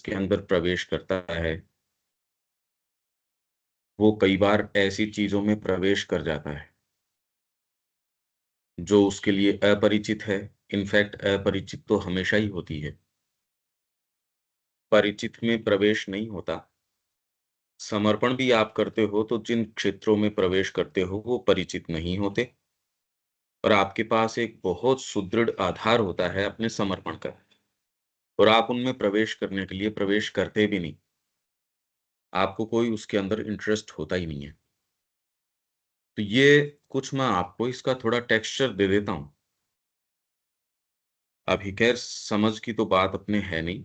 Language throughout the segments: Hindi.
उसके अंदर प्रवेश करता है, वो कई बार ऐसी चीजों में प्रवेश कर जाता है जो उसके लिए अपरिचित है। इनफैक्ट अपरिचित तो हमेशा ही होती है, परिचित में प्रवेश नहीं होता। समर्पण भी आप करते हो तो जिन क्षेत्रों में प्रवेश करते हो वो परिचित नहीं होते, और आपके पास एक बहुत सुदृढ़ आधार होता है अपने समर्पण का, और आप उनमें प्रवेश करने के लिए प्रवेश करते भी नहीं। आपको कोई उसके अंदर इंटरेस्ट होता ही नहीं है। तो ये कुछ मैं आपको इसका थोड़ा टेक्सचर दे देता हूँ। अभी खैर समझ की तो बात अपने है नहीं,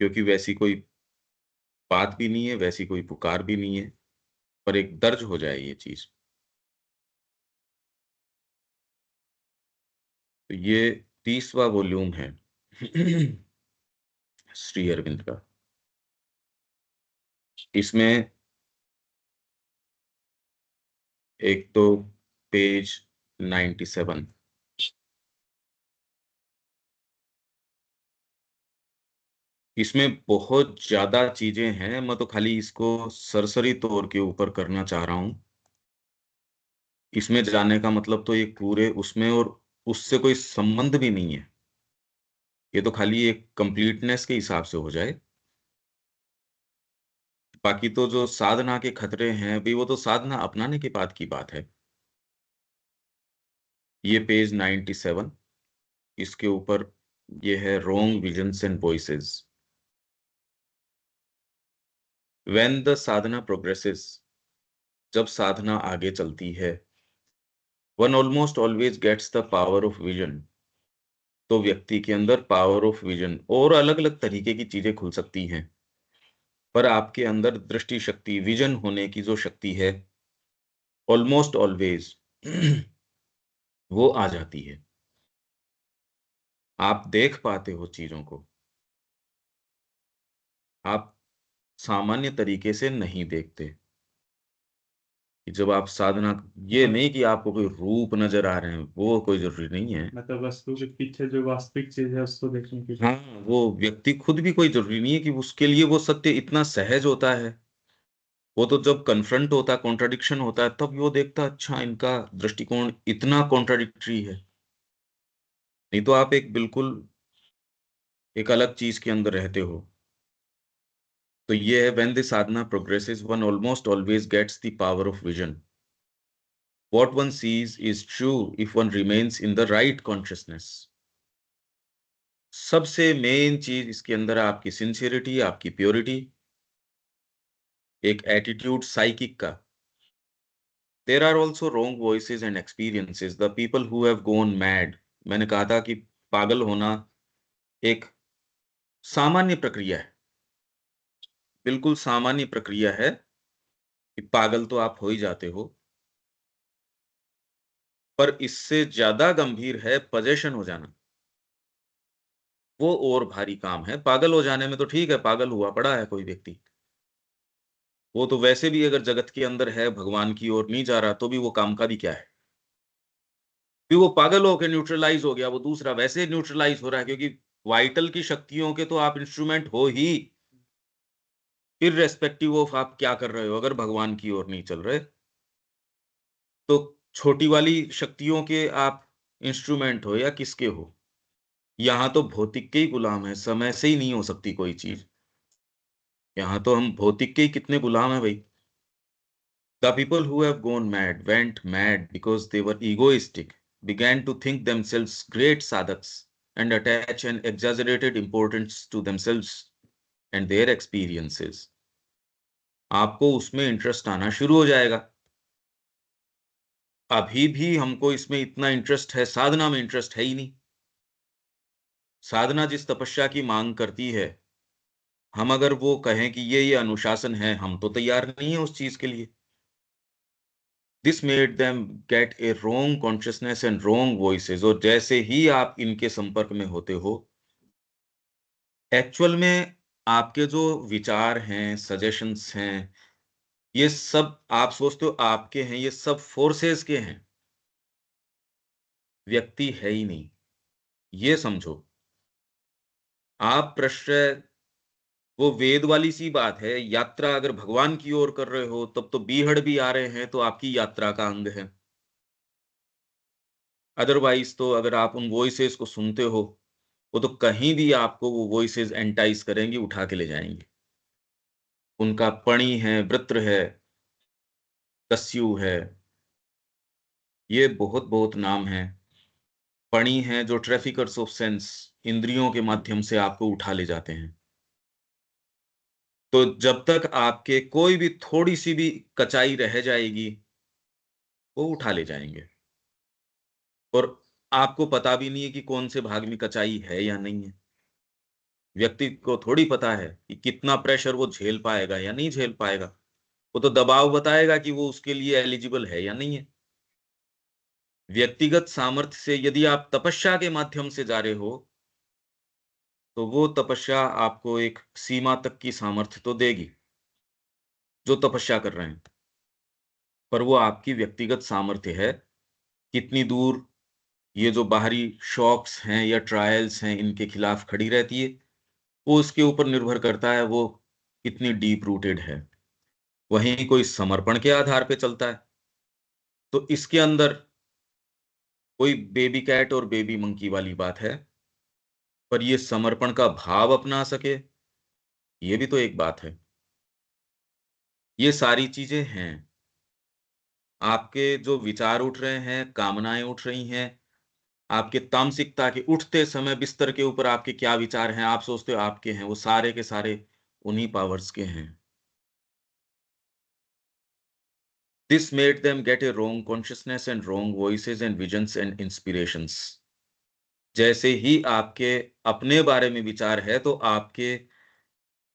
क्योंकि वैसी कोई बात भी नहीं है, वैसी कोई पुकार भी नहीं है, पर एक दर्ज हो जाए ये चीज़। तो ये 30वां वॉल्यूम है श्री अरविंद का। इसमें एक तो पेज 97, इसमें बहुत ज़्यादा चीज़ें हैं, मैं तो खाली इसको सरसरी तौर के ऊपर करना चाह रहा हूँ। इसमें जाने का मतलब तो एक पूरे उसमें और उससे कोई संबंध भी नहीं है। ये तो खाली एक कंप्लीटनेस के हिसाब से हो जाए। बाकी तो जो साधना के खतरे हैं, भई वो तो साधना अपनाने के बाद की बात है। ये पेज 97, इसके ऊपर ये है wrong visions and voices. When the sadhana progresses, जब साधना आगे चलती है, one almost always gets the power of vision, तो व्यक्ति के अंदर पावर ऑफ विजन और अलग-अलग तरीके की चीजें खुल सकती हैं। पर आपके अंदर दृष्टि शक्ति, विजन होने की जो शक्ति है, ऑलमोस्ट ऑलवेज वो आ जाती है। आप देख पाते हो चीजों को, आप सामान्य तरीके से नहीं देखते। कि जब आप साधना, ये नहीं कि आपको कोई रूप नजर आ रहे हैं, वो कोई जरूरी नहीं है। मतलब वस्तु के पीछे जो वास्तविक चीज है उसको देखने के लिए। हाँ, वो व्यक्ति खुद भी कोई जरूरी नहीं है कि उसके लिए वो सत्य इतना सहज होता है। वो तो जब कन्फ्रंट होता है, कॉन्ट्राडिक्शन होता है, तब वो देखता है, अच्छा इनका दृष्टिकोण इतना कॉन्ट्राडिक्टरी है। नहीं तो आप एक बिल्कुल एक अलग चीज के अंदर रहते हो। तो ये है, when the sadhana progresses one almost always gets the power of vision. What one sees is true if one remains in the right consciousness. सबसे मेन चीज इसके अंदर है आपकी सिंसियरिटी, आपकी प्योरिटी, एक एटीट्यूड साइकिक का। There are also wrong voices and experiences, the people who have gone mad. मैंने कहा था कि पागल होना एक सामान्य प्रक्रिया है, बिल्कुल सामान्य प्रक्रिया है, कि पागल तो आप हो ही जाते हो। पर इससे ज्यादा गंभीर है पजेशन हो जाना। वो और भारी काम है। पागल हो जाने में तो ठीक है, पागल हुआ पड़ा है कोई व्यक्ति, वो तो वैसे भी अगर जगत के अंदर है, भगवान की ओर नहीं जा रहा, तो भी वो काम का भी क्या है। फिर वो पागल होके न्यूट्रलाइज हो गया, वो दूसरा वैसे न्यूट्रलाइज हो रहा है, क्योंकि वाइटल की शक्तियों के तो आप इंस्ट्रूमेंट हो ही, इररेस्पेक्टिव ऑफ आप क्या कर रहे हो। अगर भगवान की ओर नहीं चल रहे, तो छोटी वाली शक्तियों के आप इंस्ट्रूमेंट हो या किसके हो। यहाँ तो भौतिक के ही गुलाम है, समय से ही नहीं हो सकती कोई चीज। यहाँ तो हम भौतिक के ही कितने गुलाम हैं भाई। The people who have gone mad went mad because they were egoistic, began to think themselves great sadhaks, and attach an exaggerated importance to themselves and their experiences. आपको उसमें इंटरेस्ट आना शुरू हो जाएगा। अभी भी हमको इसमें इतना इंटरेस्ट है, साधना में इंटरेस्ट है ही नहीं। साधना जिस तपस्या की मांग करती है, हम अगर वो कहें कि ये अनुशासन है, हम तो तैयार नहीं है उस चीज के लिए। This made them get A wrong consciousness and wrong voices, और जैसे ही आप इनके संपर्क में होते हो, एक्चुअल में आपके जो विचार हैं, सजेशंस हैं, ये सब आप सोचते हो आपके हैं, ये सब फोर्सेस के हैं, व्यक्ति है ही नहीं। ये समझो। आप प्रश्रय, वो वेद वाली सी बात है, यात्रा अगर भगवान की ओर कर रहे हो तब तो बीहड़ भी आ रहे हैं तो आपकी यात्रा का अंग है। अदरवाइज तो अगर आप उन वॉइसेस को सुनते हो, वो तो कहीं भी आपको वो वॉइसेस एंटाइज करेंगी, उठा के ले जाएंगी। उनका पणि है, वृत्र है, कस्यु है, ये बहुत बहुत नाम है। पणि है जो ट्रैफिकर्स ऑफ सेंस, इंद्रियों के माध्यम से आपको उठा ले जाते हैं। तो जब तक आपके कोई भी थोड़ी सी भी कचाई रह जाएगी, वो उठा ले जाएंगे। और आपको पता भी नहीं है कि कौन से भाग में कचाई है या नहीं है। व्यक्ति को थोड़ी पता है कि कितना प्रेशर वो झेल पाएगा या नहीं झेल पाएगा। वो तो दबाव बताएगा कि वो उसके लिए एलिजिबल है या नहीं है। व्यक्तिगत सामर्थ्य से यदि आप तपस्या के माध्यम से जा रहे हो, तो वो तपस्या आपको एक सीमा तक की सामर्थ्य तो देगी, जो तपस्या कर रहे हैं। पर वो आपकी व्यक्तिगत सामर्थ्य है, कितनी दूर ये जो बाहरी शॉक्स हैं या ट्रायल्स हैं, इनके खिलाफ खड़ी रहती है, वो उसके ऊपर निर्भर करता है, वो कितनी डीप रूटेड है। वहीं कोई समर्पण के आधार पे चलता है, तो इसके अंदर कोई बेबी कैट और बेबी मंकी वाली बात है, पर ये समर्पण का भाव अपना सके, ये भी तो एक बात है। ये सारी चीजें हैं। आपके जो विचार उठ रहे हैं, कामनाएं उठ रही हैं, आपके तामसिकता के उठते समय बिस्तर के ऊपर आपके क्या विचार हैं, आप सोचते हो आपके हैं, वो सारे के सारे उन्हीं पावर्स के हैं। This made them get a wrong consciousness and wrong voices and visions and inspirations. जैसे ही आपके अपने बारे में विचार है, तो आपके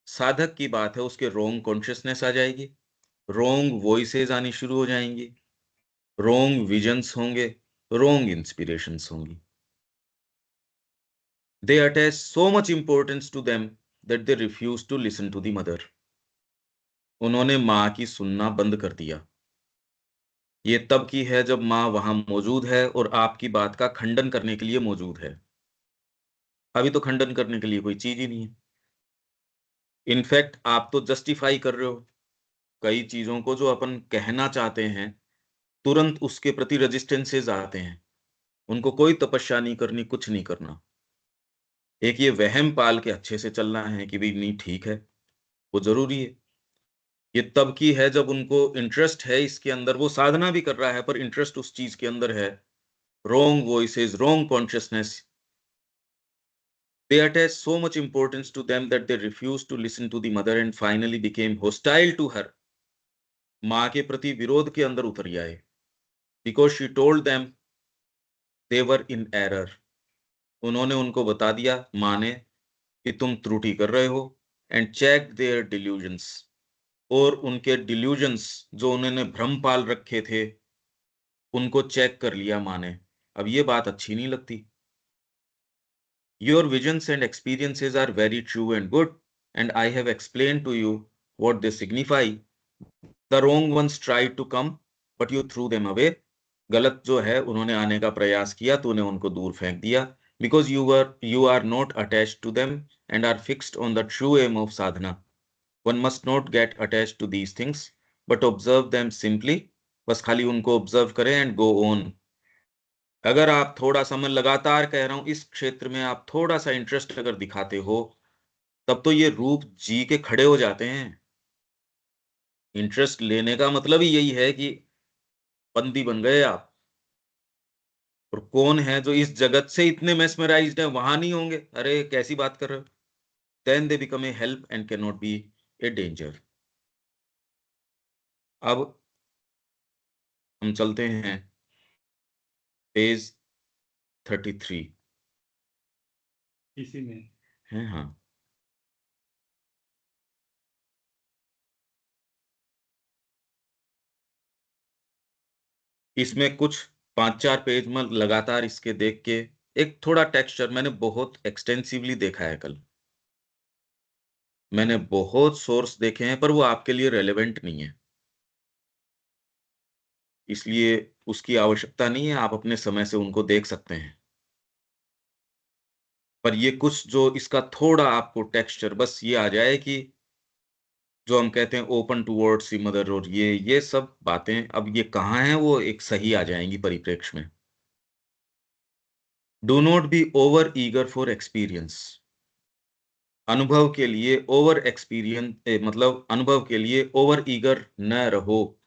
साधक की बात है, उसके रॉन्ग कॉन्शियसनेस आ जाएगी, रॉन्ग वॉइसेस आनी शुरू हो जाएंगी, रॉन्ग विजन्स होंगे, रॉन्ग इंस्पिरेशंस होंगी। They attach so much importance to them that they refuse to listen to the mother. उन्होंने माँ की सुनना बंद कर दिया। ये तब की है जब माँ वहां मौजूद है और आपकी बात का खंडन करने के लिए मौजूद है। अभी तो खंडन करने के लिए कोई चीज ही नहीं है। इनफैक्ट आप तो जस्टिफाई कर रहे हो कई चीजों को जो अपन कहना चाहते हैं, तुरंत उसके प्रति रेजिस्टेंसेस आते हैं। उनको कोई तपस्या नहीं करनी, कुछ नहीं करना। एक ये वहम पाल के अच्छे से चलना है कि भाई नहीं ठीक है, वो जरूरी है। ये तब की है जब उनको इंटरेस्ट है इसके अंदर, वो साधना भी कर रहा है पर इंटरेस्ट उस चीज के अंदर है। Wrong voices, wrong consciousness, they attached so much importance to them that they refused to listen to the mother and finally became hostile to her. माँ के प्रति विरोध के अंदर उतर आए, because she told them they were in error. उन्होंने उनको बता दिया, माँ ने, कि तुम त्रुटि कर रहे हो, and checked their delusions. और उनके डिल्यूजन्स जो उन्होंने भ्रम पाल रखे थे, उनको चेक कर लिया माँ ने। अब ये बात अच्छी नहीं लगती। Your visions and experiences are very true and good, and I have explained to you what they signify. The wrong ones tried to come, but you threw them away. गलत जो है उन्होंने आने का प्रयास किया, तूने उनको दूर फेंक दिया। Because you are not attached to them and are fixed on the true aim of sadhana. One must not get attached to these things, but observe them simply. बस खाली उनको ऑब्जर्व करें and go on. अगर आप थोड़ा सा, मैं लगातार कह रहा हूं, इस क्षेत्र में आप थोड़ा सा इंटरेस्ट अगर दिखाते हो, तब तो ये रूप जी के खड़े हो जाते हैं। इंटरेस्ट लेने का मतलब ही यही है कि बंदी बन गए आप। और कौन है जो इस जगत से इतने मेस्मराइज्ड है, वहां नहीं होंगे? अरे कैसी बात कर रहे हो? Then they become a help and can not be a danger. अब हम चलते हैं पेज 33 इसी में। है। हाँ, इसमें कुछ 5-4 पेज में लगातार इसके देख के, एक थोड़ा टेक्सचर मैंने बहुत एक्सटेंसिवली देखा है कल। मैंने बहुत सोर्स देखे हैं पर वो आपके लिए रेलेवेंट नहीं है, इसलिए उसकी आवश्यकता नहीं है। आप अपने समय से उनको देख सकते हैं। पर ये कुछ जो इसका थोड़ा आपको टेक्सचर बस ये आ जाए कि जो हम कहते हैं ओपन टुवर्ड्स द मदर, और ये सब बातें अब ये कहाँ हैं, वो एक सही आ जाएंगी परिप्रेक्ष्य में। Do not be over eager for experience. अनुभव के लिए ओवर एक्सपीरियंस मतलब अनुभव के लिए ओवर ईगर न रहो।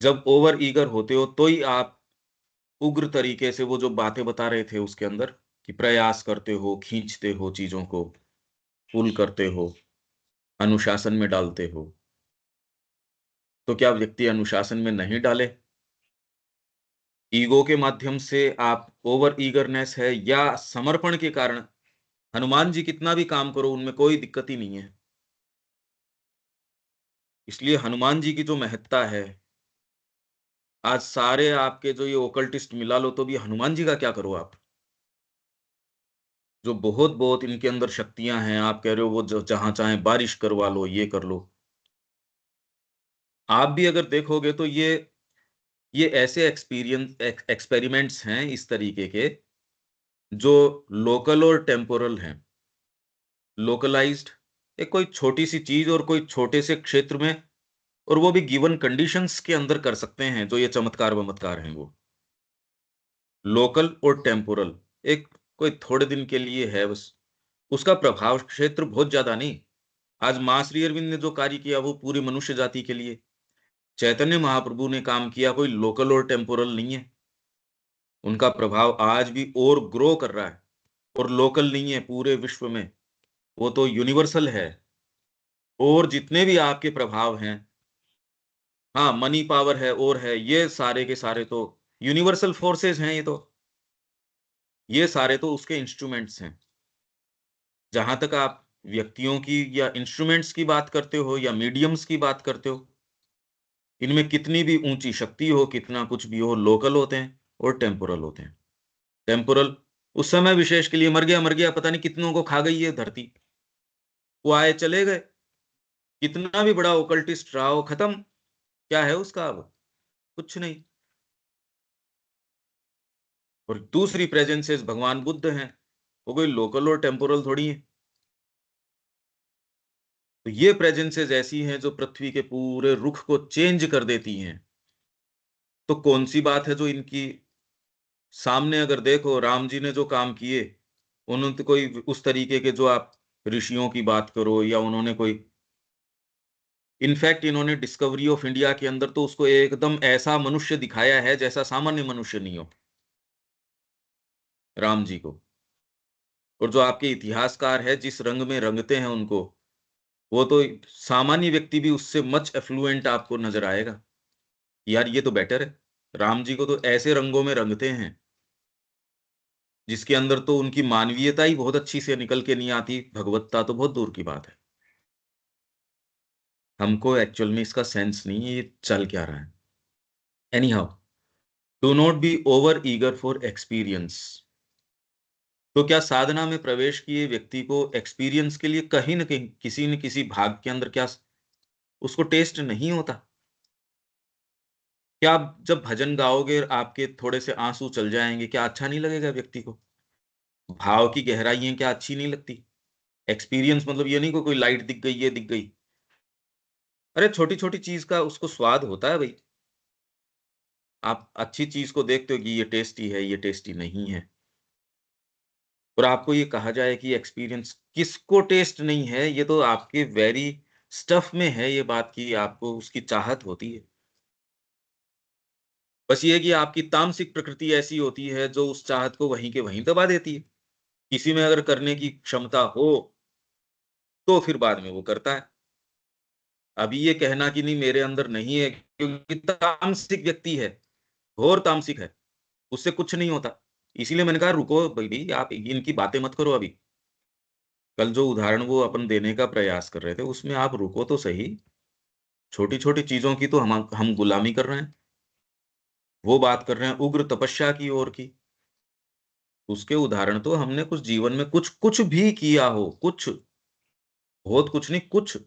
जब ओवर ईगर होते हो तो ही आप उग्र तरीके से वो जो बातें बता रहे थे उसके अंदर, कि प्रयास करते हो, खींचते हो चीजों को, पुल करते हो, अनुशासन में डालते हो। तो क्या व्यक्ति अनुशासन में नहीं डाले? ईगो के माध्यम से आप ओवर ईगरनेस है, या समर्पण के कारण? हनुमान जी कितना भी काम करो उनमें कोई दिक्कत ही नहीं है। इसलिए हनुमान जी की जो महत्ता है, आज सारे आपके जो ये ओकल्टिस्ट मिला लो तो भी हनुमान जी का क्या करो आप? जो बहुत बहुत इनके अंदर शक्तियां हैं, आप कह रहे हो वो जो जहां चाहे बारिश करवा लो, ये कर लो। आप भी अगर देखोगे तो ये ऐसे एक्सपेरिमेंट्स हैं इस तरीके के, जो लोकल और टेम्पोरल हैं। लोकलाइज्ड, एक कोई छोटी सी चीज और कोई छोटे से क्षेत्र में, और वो भी गिवन कंडीशंस के अंदर कर सकते हैं, जो ये चमत्कार वमत्कार हैं वो। लोकल और टेम्पोरल, एक कोई थोड़े दिन के लिए है बस, उसका प्रभाव क्षेत्र बहुत ज्यादा नहीं। आज मां श्री अरविंद ने जो कार्य किया वो पूरी मनुष्य जाति के लिए, चैतन्य महाप्रभु ने काम किया कोई लोकल और टेम्पोरल नहीं है। उनका प्रभाव आज भी और ग्रो कर रहा है, और लोकल नहीं है पूरे विश्व में, वो तो यूनिवर्सल है। और जितने भी आपके प्रभाव हैं, हाँ मनी पावर है और है, ये सारे के सारे तो यूनिवर्सल फोर्सेस हैं। ये सारे तो उसके इंस्ट्रूमेंट्स हैं। जहां तक आप व्यक्तियों की या इंस्ट्रूमेंट्स की बात करते हो या मीडियम्स की बात करते हो, इनमें कितनी भी ऊंची शक्ति हो, कितना कुछ भी हो, लोकल होते हैं और टेम्पोरल होते हैं। टेम्पोरल उस समय विशेष के लिए, मर गया पता नहीं कितनों को खा गई है धरती, वो आए चले गए। कितना भी बड़ा ओकल्टिस्ट रहा हो, खत्म। क्या है उसका अब? कुछ नहीं। और दूसरी प्रेजेंसेस भगवान बुद्ध हैं, वो कोई लोकल और टेम्पोरल थोड़ी है। तो ये प्रेजेंसेस ऐसी हैं जो पृथ्वी के पूरे रुख को चेंज कर देती हैं। तो कौन सी बात है जो इनकी सामने अगर देखो, राम जी ने जो काम किए, उन्होंने तो कोई उस तरीके के, जो आप ऋषियों की बात करो या उन्होंने कोई, इनफैक्ट इन्होंने डिस्कवरी ऑफ इंडिया के अंदर तो उसको एकदम ऐसा मनुष्य दिखाया है जैसा सामान्य मनुष्य नहीं हो, राम जी को। और जो आपके इतिहासकार है जिस रंग में रंगते हैं उनको, वो तो सामान्य व्यक्ति भी उससे मच एफ्लुएंट आपको नजर आएगा। यार ये तो बेटर है। राम जी को तो ऐसे रंगों में रंगते हैं जिसके अंदर तो उनकी मानवीयता ही बहुत अच्छी से निकल के नहीं आती, भगवत्ता तो बहुत दूर की बात है। हमको एक्चुअल में इसका सेंस नहीं है ये चल क्या रहा है। Any how, do not be over eager for experience. तो क्या साधना में प्रवेश किए व्यक्ति को एक्सपीरियंस के लिए कहीं न कहीं किसी न किसी भाग के अंदर क्या उसको टेस्ट नहीं होता? क्या आप जब भजन गाओगे आपके थोड़े से आंसू चल जाएंगे, क्या अच्छा नहीं लगेगा व्यक्ति को? भाव की गहराइयां क्या अच्छी नहीं लगती? एक्सपीरियंस मतलब ये नहीं कि कोई लाइट दिख गई, ये दिख गई। अरे छोटी छोटी चीज का उसको स्वाद होता है भाई। आप अच्छी चीज को देखते हो कि ये टेस्टी है, ये टेस्टी नहीं है। और आपको ये कहा जाए कि एक्सपीरियंस किसको टेस्ट नहीं है, ये तो आपके वेरी स्टफ में है ये बात, की आपको उसकी चाहत होती है। बस ये है कि आपकी तामसिक प्रकृति ऐसी होती है जो उस चाहत को वहीं के वहीं दबा देती है। किसी में अगर करने की क्षमता हो तो फिर बाद में वो करता है। अभी ये कहना कि नहीं मेरे अंदर नहीं है, क्योंकि तामसिक व्यक्ति है, घोर तामसिक है, उससे कुछ नहीं होता। इसीलिए मैंने कहा रुको भाई, आप इनकी बातें मत करो अभी। कल जो उदाहरण वो अपन देने का प्रयास कर रहे थे उसमें आप रुको तो सही। छोटी छोटी चीजों की तो हम गुलामी कर रहे हैं। वो बात कर रहे हैं उग्र तपस्या की ओर की। उसके उदाहरण तो हमने कुछ जीवन में कुछ कुछ भी किया हो, कुछ, बहुत कुछ नहीं, कुछ।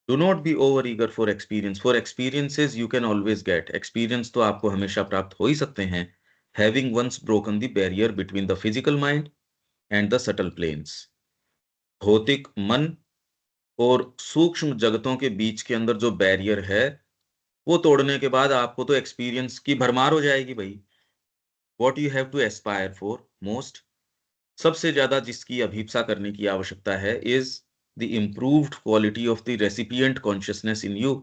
Do not be over eager for experience, for experiences you can always get. Experience तो आपको हमेशा प्राप्त हो ही सकते हैं। having once broken the barrier between the physical mind and the subtle planes. भौतिक मन और सूक्ष्म जगतों के बीच के अंदर जो बैरियर है, वो तोड़ने के बाद आपको तो एक्सपीरियंस की भरमार हो जाएगी भाई। What you have to aspire for most, सबसे ज्यादा जिसकी अभीप्सा करने की आवश्यकता है, is the improved quality of the recipient consciousness in you.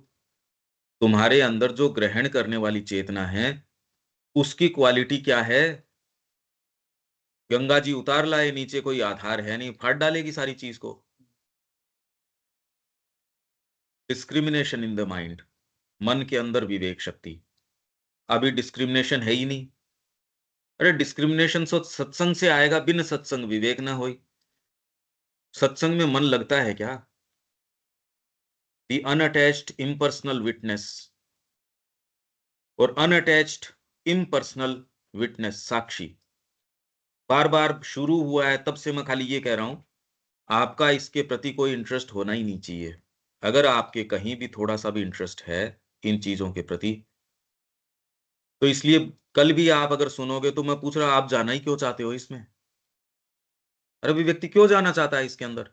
तुम्हारे अंदर जो ग्रहण करने वाली चेतना है, उसकी क्वालिटी क्या है? गंगा जी उतार लाए, नीचे कोई आधार है नहीं, फाड़ डालेगी सारी चीज को। डिस्क्रिमिनेशन इन द माइंड, मन के अंदर विवेक शक्ति। अभी डिस्क्रिमिनेशन है ही नहीं। अरे डिस्क्रिमिनेशन तो सत्संग से आएगा, बिन सत्संग विवेक ना होई। सत्संग में मन लगता है क्या? द अनअटैच्ड इम्पर्सनल विटनेस, और अनअटैच्ड इम्पर्सनल विटनेस साक्षी, बार बार शुरू हुआ है, तब से मैं खाली ये कह रहा हूं, आपका इसके प्रति कोई इंटरेस्ट होना ही नहीं चाहिए। अगर आपके कहीं भी थोड़ा सा भी इंटरेस्ट है इन चीजों के प्रति, तो इसलिए कल भी आप अगर सुनोगे तो मैं पूछ रहा, आप जाना ही क्यों चाहते हो इसमें? अरे भी व्यक्ति क्यों जाना चाहता है इसके अंदर?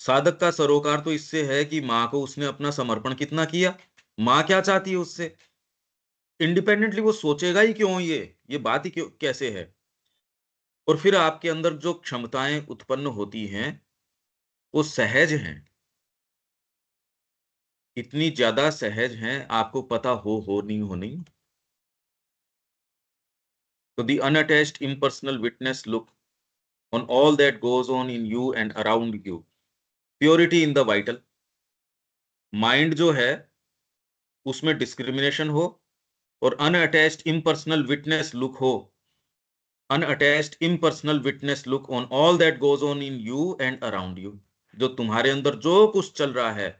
साधक का सरोकार तो इससे है कि माँ को उसने अपना समर्पण कितना किया, माँ क्या चाहती है उससे। इंडिपेंडेंटली वो सोचेगा ही क्यों, ये बात ही क्यों कैसे है? और फिर आपके अंदर जो क्षमताएं उत्पन्न होती हैं, वो सहज हैं, इतनी ज्यादा सहज हैं, आपको पता हो नहीं। तो the unattached impersonal witness look on all that goes on in you and around you. Purity in the vital. Mind जो है उसमें डिस्क्रिमिनेशन हो, और अनअटैच्ड इम्पर्सनल विटनेस लुक हो, unattached impersonal witness look on all that goes on in you and around you. जो तुम्हारे अंदर जो कुछ चल रहा है,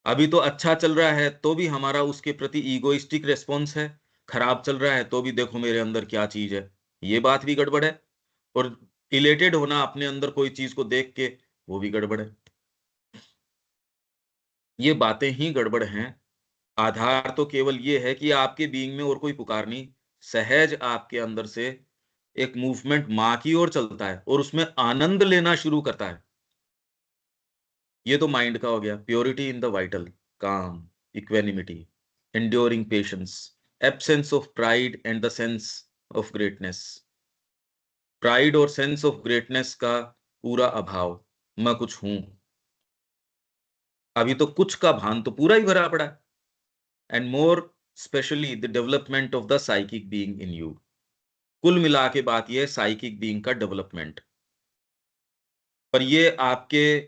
अभी तो अच्छा चल रहा है तो भी हमारा उसके प्रति ईगोइस्टिक रेस्पॉन्स है, खराब चल रहा है तो भी देखो मेरे अंदर क्या चीज है, ये बात भी गड़बड़ है। और इलेटेड होना अपने अंदर कोई चीज को देख के, वो भी गड़बड़ है। ये बातें ही गड़बड़ हैं। आधार तो केवल ये है कि आपके बीइंग में और कोई पुकार नहीं, सहज आपके अंदर से एक मूवमेंट मां की ओर चलता है और उसमें आनंद लेना शुरू करता है। ये तो माइंड का हो गया। प्योरिटी इन द वाइटल, काम, equanimity, enduring patience, absence of pride and the sense of greatness. Pride और सेंस ऑफ ग्रेटनेस का पूरा अभाव, मैं कुछ हूं, अभी तो कुछ का भान तो पूरा ही भरा पड़ा है। And more specially the development of the psychic being in you. कुल मिला के बात यह है साइकिक बीइंग का डेवलपमेंट। पर ये आपके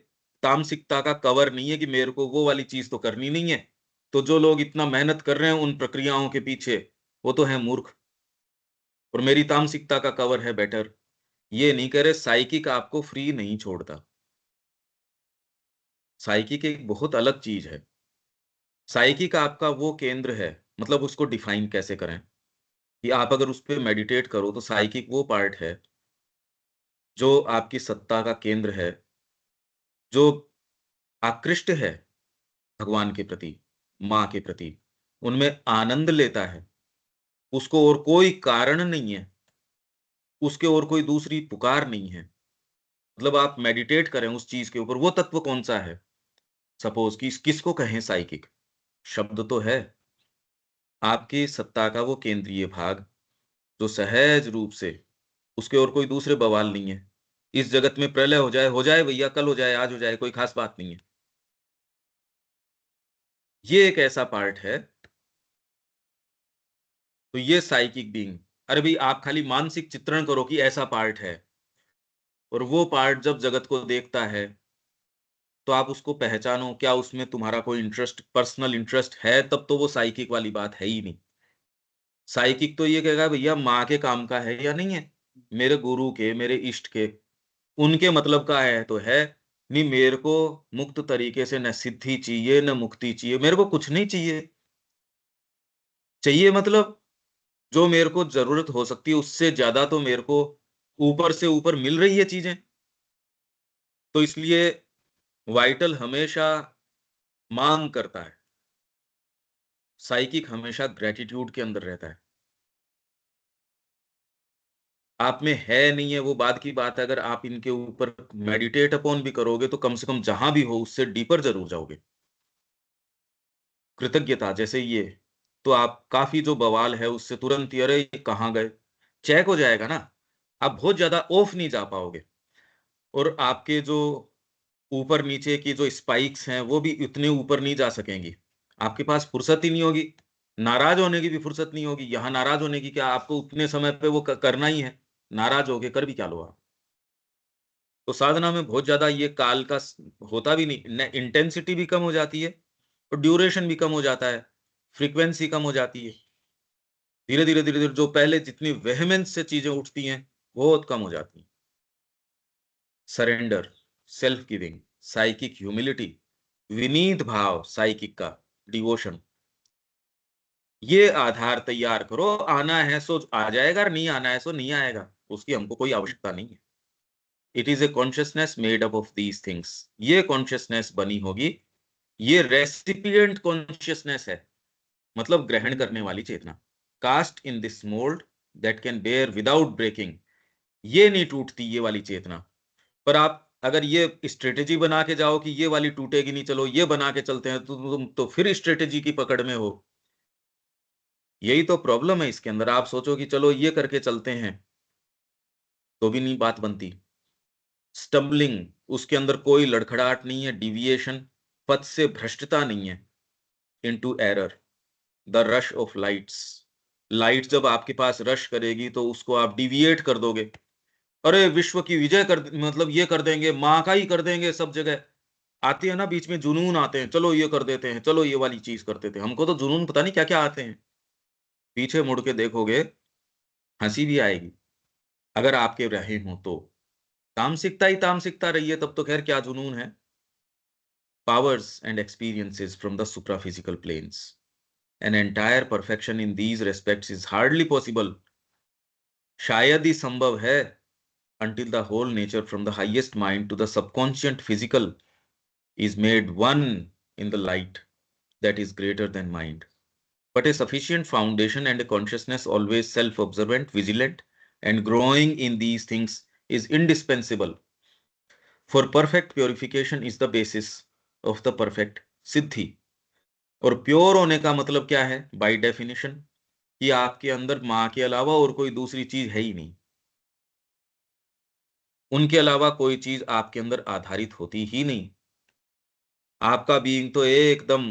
तामसिकता का कवर नहीं है कि मेरे को वो वाली चीज तो करनी नहीं है। तो जो लोग इतना मेहनत कर रहे हैं उन प्रक्रियाओं के पीछे, वो तो है मूर्ख। और मेरी तामसिकता का कवर है बेटर। ये नहीं करे, साइकिक आपको फ्री नहीं छोड़ता। साइकिक एक बहुत अलग चीज है। साइकिक आपका वो केंद्र है, मतलब उसको डिफाइन कैसे करें, कि आप अगर उस पर मेडिटेट करो तो साइकिक वो पार्ट है जो आपकी सत्ता का केंद्र है, जो आकृष्ट है भगवान के प्रति, माँ के प्रति, उनमें आनंद लेता है। उसको और कोई कारण नहीं है, उसके और कोई दूसरी पुकार नहीं है। मतलब आप मेडिटेट करें उस चीज के ऊपर, वो तत्व कौन सा है? सपोज कि किसको कहें साइकिक, शब्द तो है आपकी सत्ता का वो केंद्रीय भाग, जो सहज रूप से, उसके और कोई दूसरे बवाल नहीं है। इस जगत में प्रलय हो जाए भैया, कल हो जाए, आज हो जाए, कोई खास बात नहीं है। ये एक ऐसा पार्ट है। तो ये साइकिक बीइंग, अरे भाई आप खाली मानसिक चित्रण करो कि ऐसा पार्ट है, और वो पार्ट जब जगत को देखता है तो आप उसको पहचानो। क्या उसमें तुम्हारा कोई इंटरेस्ट, पर्सनल इंटरेस्ट है? तब तो वो साइकिक वाली बात है ही नहीं। साइकिक तो ये कहेगा भैया माँ के काम का है या नहीं है, मेरे गुरु के, मेरे इष्ट के, उनके मतलब का है तो है। नहीं, मेरे को मुक्त तरीके से न सिद्धि चाहिए न मुक्ति चाहिए, मेरे को कुछ नहीं चाहिए। चाहिए मतलब जो मेरे को जरूरत हो सकती है उससे ज्यादा तो मेरे को ऊपर से ऊपर मिल रही है चीजें। तो इसलिए वाइटल हमेशा मांग करता है, साइकिक हमेशा ग्रेटिट्यूड के अंदर रहता है। आप में है नहीं है वो बाद की बात है, अगर आप इनके ऊपर मेडिटेट अपॉन भी करोगे तो कम से कम जहां भी हो उससे डीपर जरूर जाओगे। कृतज्ञता जैसे ये, तो आप काफी जो बवाल है उससे तुरंत ही, अरे ये कहाँ गए, चेक हो जाएगा ना। आप बहुत ज्यादा ऑफ नहीं जा पाओगे, और आपके जो ऊपर नीचे की जो स्पाइक्स हैं वो भी इतने ऊपर नहीं जा सकेंगी। आपके पास फुर्सत ही नहीं होगी, नाराज होने की भी फुर्सत नहीं होगी। यहाँ नाराज होने की क्या, आपको उतने समय पे वो करना ही है, नाराज होके कर भी क्या लो आप। तो साधना में बहुत ज्यादा ये काल का होता भी नहीं, इंटेंसिटी भी कम हो जाती है और ड्यूरेशन भी कम हो जाता है, फ्रीक्वेंसी कम हो जाती है। धीरे धीरे धीरे धीरे जो पहले जितनी वेहमेंस से चीजें उठती हैं बहुत कम हो जाती हैं। Surrender, self giving, psychic humility, Vineet भाव साइकिक का, डिवोशन, ये आधार तैयार करो। आना है सो आ जाएगा और नहीं आना है सो नहीं आएगा, उसकी हमको कोई आवश्यकता नहीं है। It is a consciousness made up of these things. ये कॉन्शियसनेस बनी होगी, ये रेसिपिएंट कॉन्शियसनेस है, मतलब ग्रहण करने वाली चेतना। Cast in this mould that can bear without breaking, ये नहीं टूटती ये वाली चेतना। पर आप अगर ये स्ट्रेटेजी बना के जाओ कि ये वाली टूटेगी नहीं, चलो ये बना के चलते हैं, तो तुम तो फिर स्ट्रेटेजी की पकड़ में हो। यही तो प्रॉब्लम है इसके अंदर। आप सोचो कि चलो ये करके चलते हैं, तो भी नहीं बात बनती। स्टम्बलिंग, उसके अंदर कोई लड़खड़ाहट नहीं है, डिविएशन, पथ से भ्रष्टता नहीं है। Into error, the rush of lights, light जब आपके पास रश करेगी तो उसको आप डिविएट कर दोगे। अरे विश्व की विजय कर, मतलब ये कर देंगे, माँ का ही कर देंगे सब जगह। आती है ना बीच में जुनून आते हैं, चलो ये कर देते हैं, चलो ये वाली चीज करते थे। हमको तो जुनून पता नहीं क्या क्या आते हैं, पीछे मुड़ के देखोगे हंसी भी आएगी अगर आपके रहे हो तो। तामसिकता ही तामसिकता रही है तब तो खैर क्या जुनून है। Powers and experiences from the supraphysical planes. An entire perfection in these respects is hardly possible. शायद ही संभव है, until the whole nature from the highest mind to the subconscient physical is made one in the light that is greater than mind. But a sufficient foundation and a consciousness always self-observant, vigilant, and growing in these things is indispensable. For perfect purification is the basis of the perfect siddhi. और प्योर होने का मतलब क्या है बाय डेफिनेशन, कि आपके अंदर मां के अलावा और कोई दूसरी चीज है ही नहीं, उनके अलावा कोई चीज आपके अंदर आधारित होती ही नहीं। आपका बीइंग तो एकदम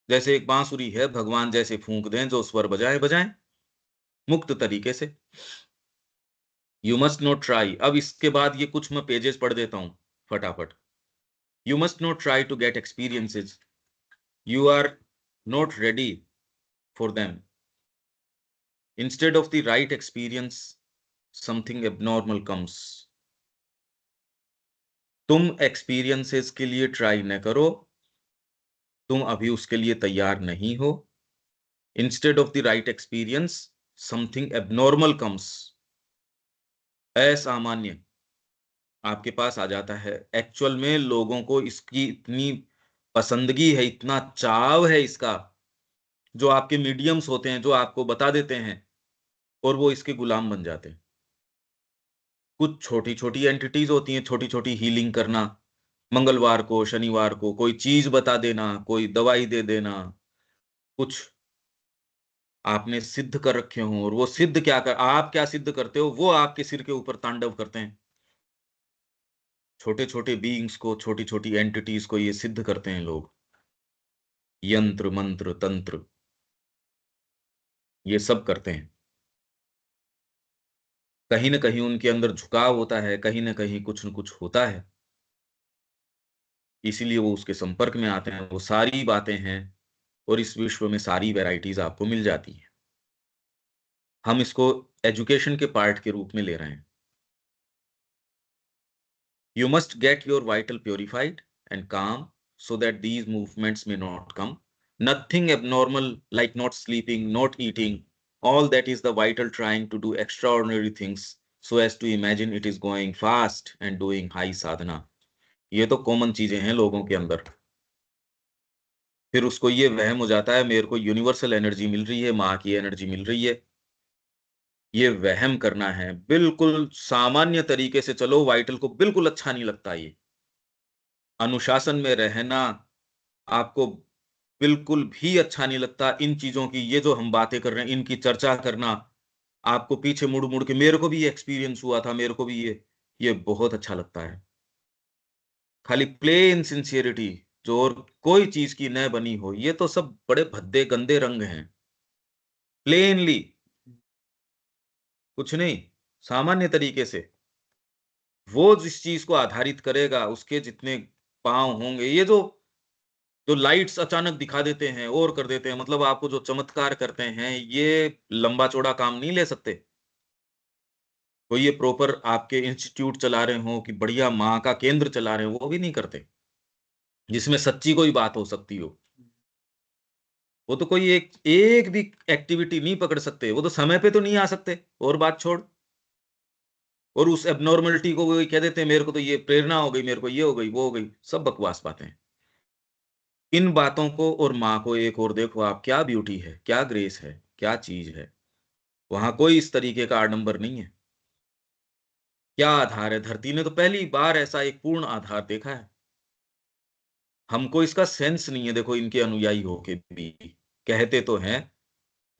जैसे एक बांसुरी है, भगवान जैसे फूंक दें जो स्वर बजाएं बजाएं मुक्त तरीके से। यू मस्ट नॉट ट्राई, अब इसके बाद ये कुछ मैं पेजेस पढ़ देता हूं फटाफट। You must not try to get experiences, you are not ready for them. Instead of the right experience something abnormal comes. तुम एक्सपीरियंसेस के लिए ट्राई न करो, तुम अभी उसके लिए तैयार नहीं हो। Instead of the right experience something abnormal comes, असामान्य आपके पास आ जाता है। एक्चुअल में लोगों को इसकी इतनी पसंदगी है, इतना चाव है इसका, जो आपके मीडियम्स होते हैं जो आपको बता देते हैं, और वो इसके गुलाम बन जाते हैं। कुछ छोटी छोटी एंटिटीज होती हैं, छोटी छोटी हीलिंग करना, मंगलवार को शनिवार को कोई चीज बता देना, कोई दवाई दे देना, कुछ आपने सिद्ध कर रखे हो, और वो सिद्ध क्या कर, आप क्या सिद्ध करते हो वो आपके सिर के ऊपर तांडव करते हैं। छोटे छोटे बीइंग्स को, छोटी छोटी एंटिटीज को ये सिद्ध करते हैं लोग, यंत्र मंत्र तंत्र ये सब करते हैं। कहीं ना कहीं उनके अंदर झुकाव होता है, कहीं ना कहीं कुछ न कुछ होता है, इसीलिए वो उसके संपर्क में आते हैं। वो सारी बातें हैं, और इस विश्व में सारी वैरायटीज आपको मिल जाती हैं। हम इसको एजुकेशन के पार्ट के रूप में ले रहे हैं। You must get your vital purified and calm so that these movements may not come. Nothing abnormal like not sleeping, not eating. All that is the vital trying to do extraordinary things so as to imagine it is going fast and doing high sadhana. ये तो कॉमन चीजें हैं लोगों के अंदर। फिर उसको ये वहम हो जाता है मेरे को यूनिवर्सल एनर्जी मिल रही है, माँ की एनर्जी मिल रही है। ये वहम करना है। बिल्कुल सामान्य तरीके से चलो, वाइटल को बिल्कुल अच्छा नहीं लगता ये। अनुशासन में रहना आपको बिल्कुल भी अच्छा नहीं लगता। इन चीजों की, ये जो हम बातें कर रहे हैं, इनकी चर्चा करना आपको पीछे मुड़ मुड़ के, मेरे को भी ये एक्सपीरियंस हुआ था, मेरे को भी ये बहुत अच्छा लगता है। खाली प्लेन सिंसियरिटी, जो और कोई चीज की न बनी हो, ये तो सब बड़े भद्दे गंदे रंग हैं। प्लेनली, कुछ नहीं, सामान्य तरीके से वो जिस चीज को आधारित करेगा, उसके जितने पांव होंगे, ये जो लाइट्स अचानक दिखा देते हैं और कर देते हैं, मतलब आपको जो चमत्कार करते हैं, ये लंबा चौड़ा काम नहीं ले सकते। तो ये प्रॉपर आपके इंस्टीट्यूट चला रहे हो कि बढ़िया माँ का केंद्र चला रहे हो, वो भी नहीं करते, जिसमें सच्ची कोई बात हो सकती हो। वो तो कोई एक एक भी एक्टिविटी नहीं पकड़ सकते, वो तो समय पे तो नहीं आ सकते, और बात छोड़। और उस एबनॉर्मलिटी को कोई कह देते हैं मेरे को तो ये प्रेरणा हो गई, मेरे को ये हो गई, वो हो गई, सब बकवास बातें हैं। इन बातों को और माँ को एक और देखो आप, क्या ब्यूटी है, क्या ग्रेस है, क्या चीज है। वहां कोई इस तरीके का आडंबर नहीं है। क्या आधार है, धरती ने तो पहली बार ऐसा एक पूर्ण आधार देखा है। हमको इसका सेंस नहीं है। देखो, इनके अनुयायी होके भी कहते तो हैं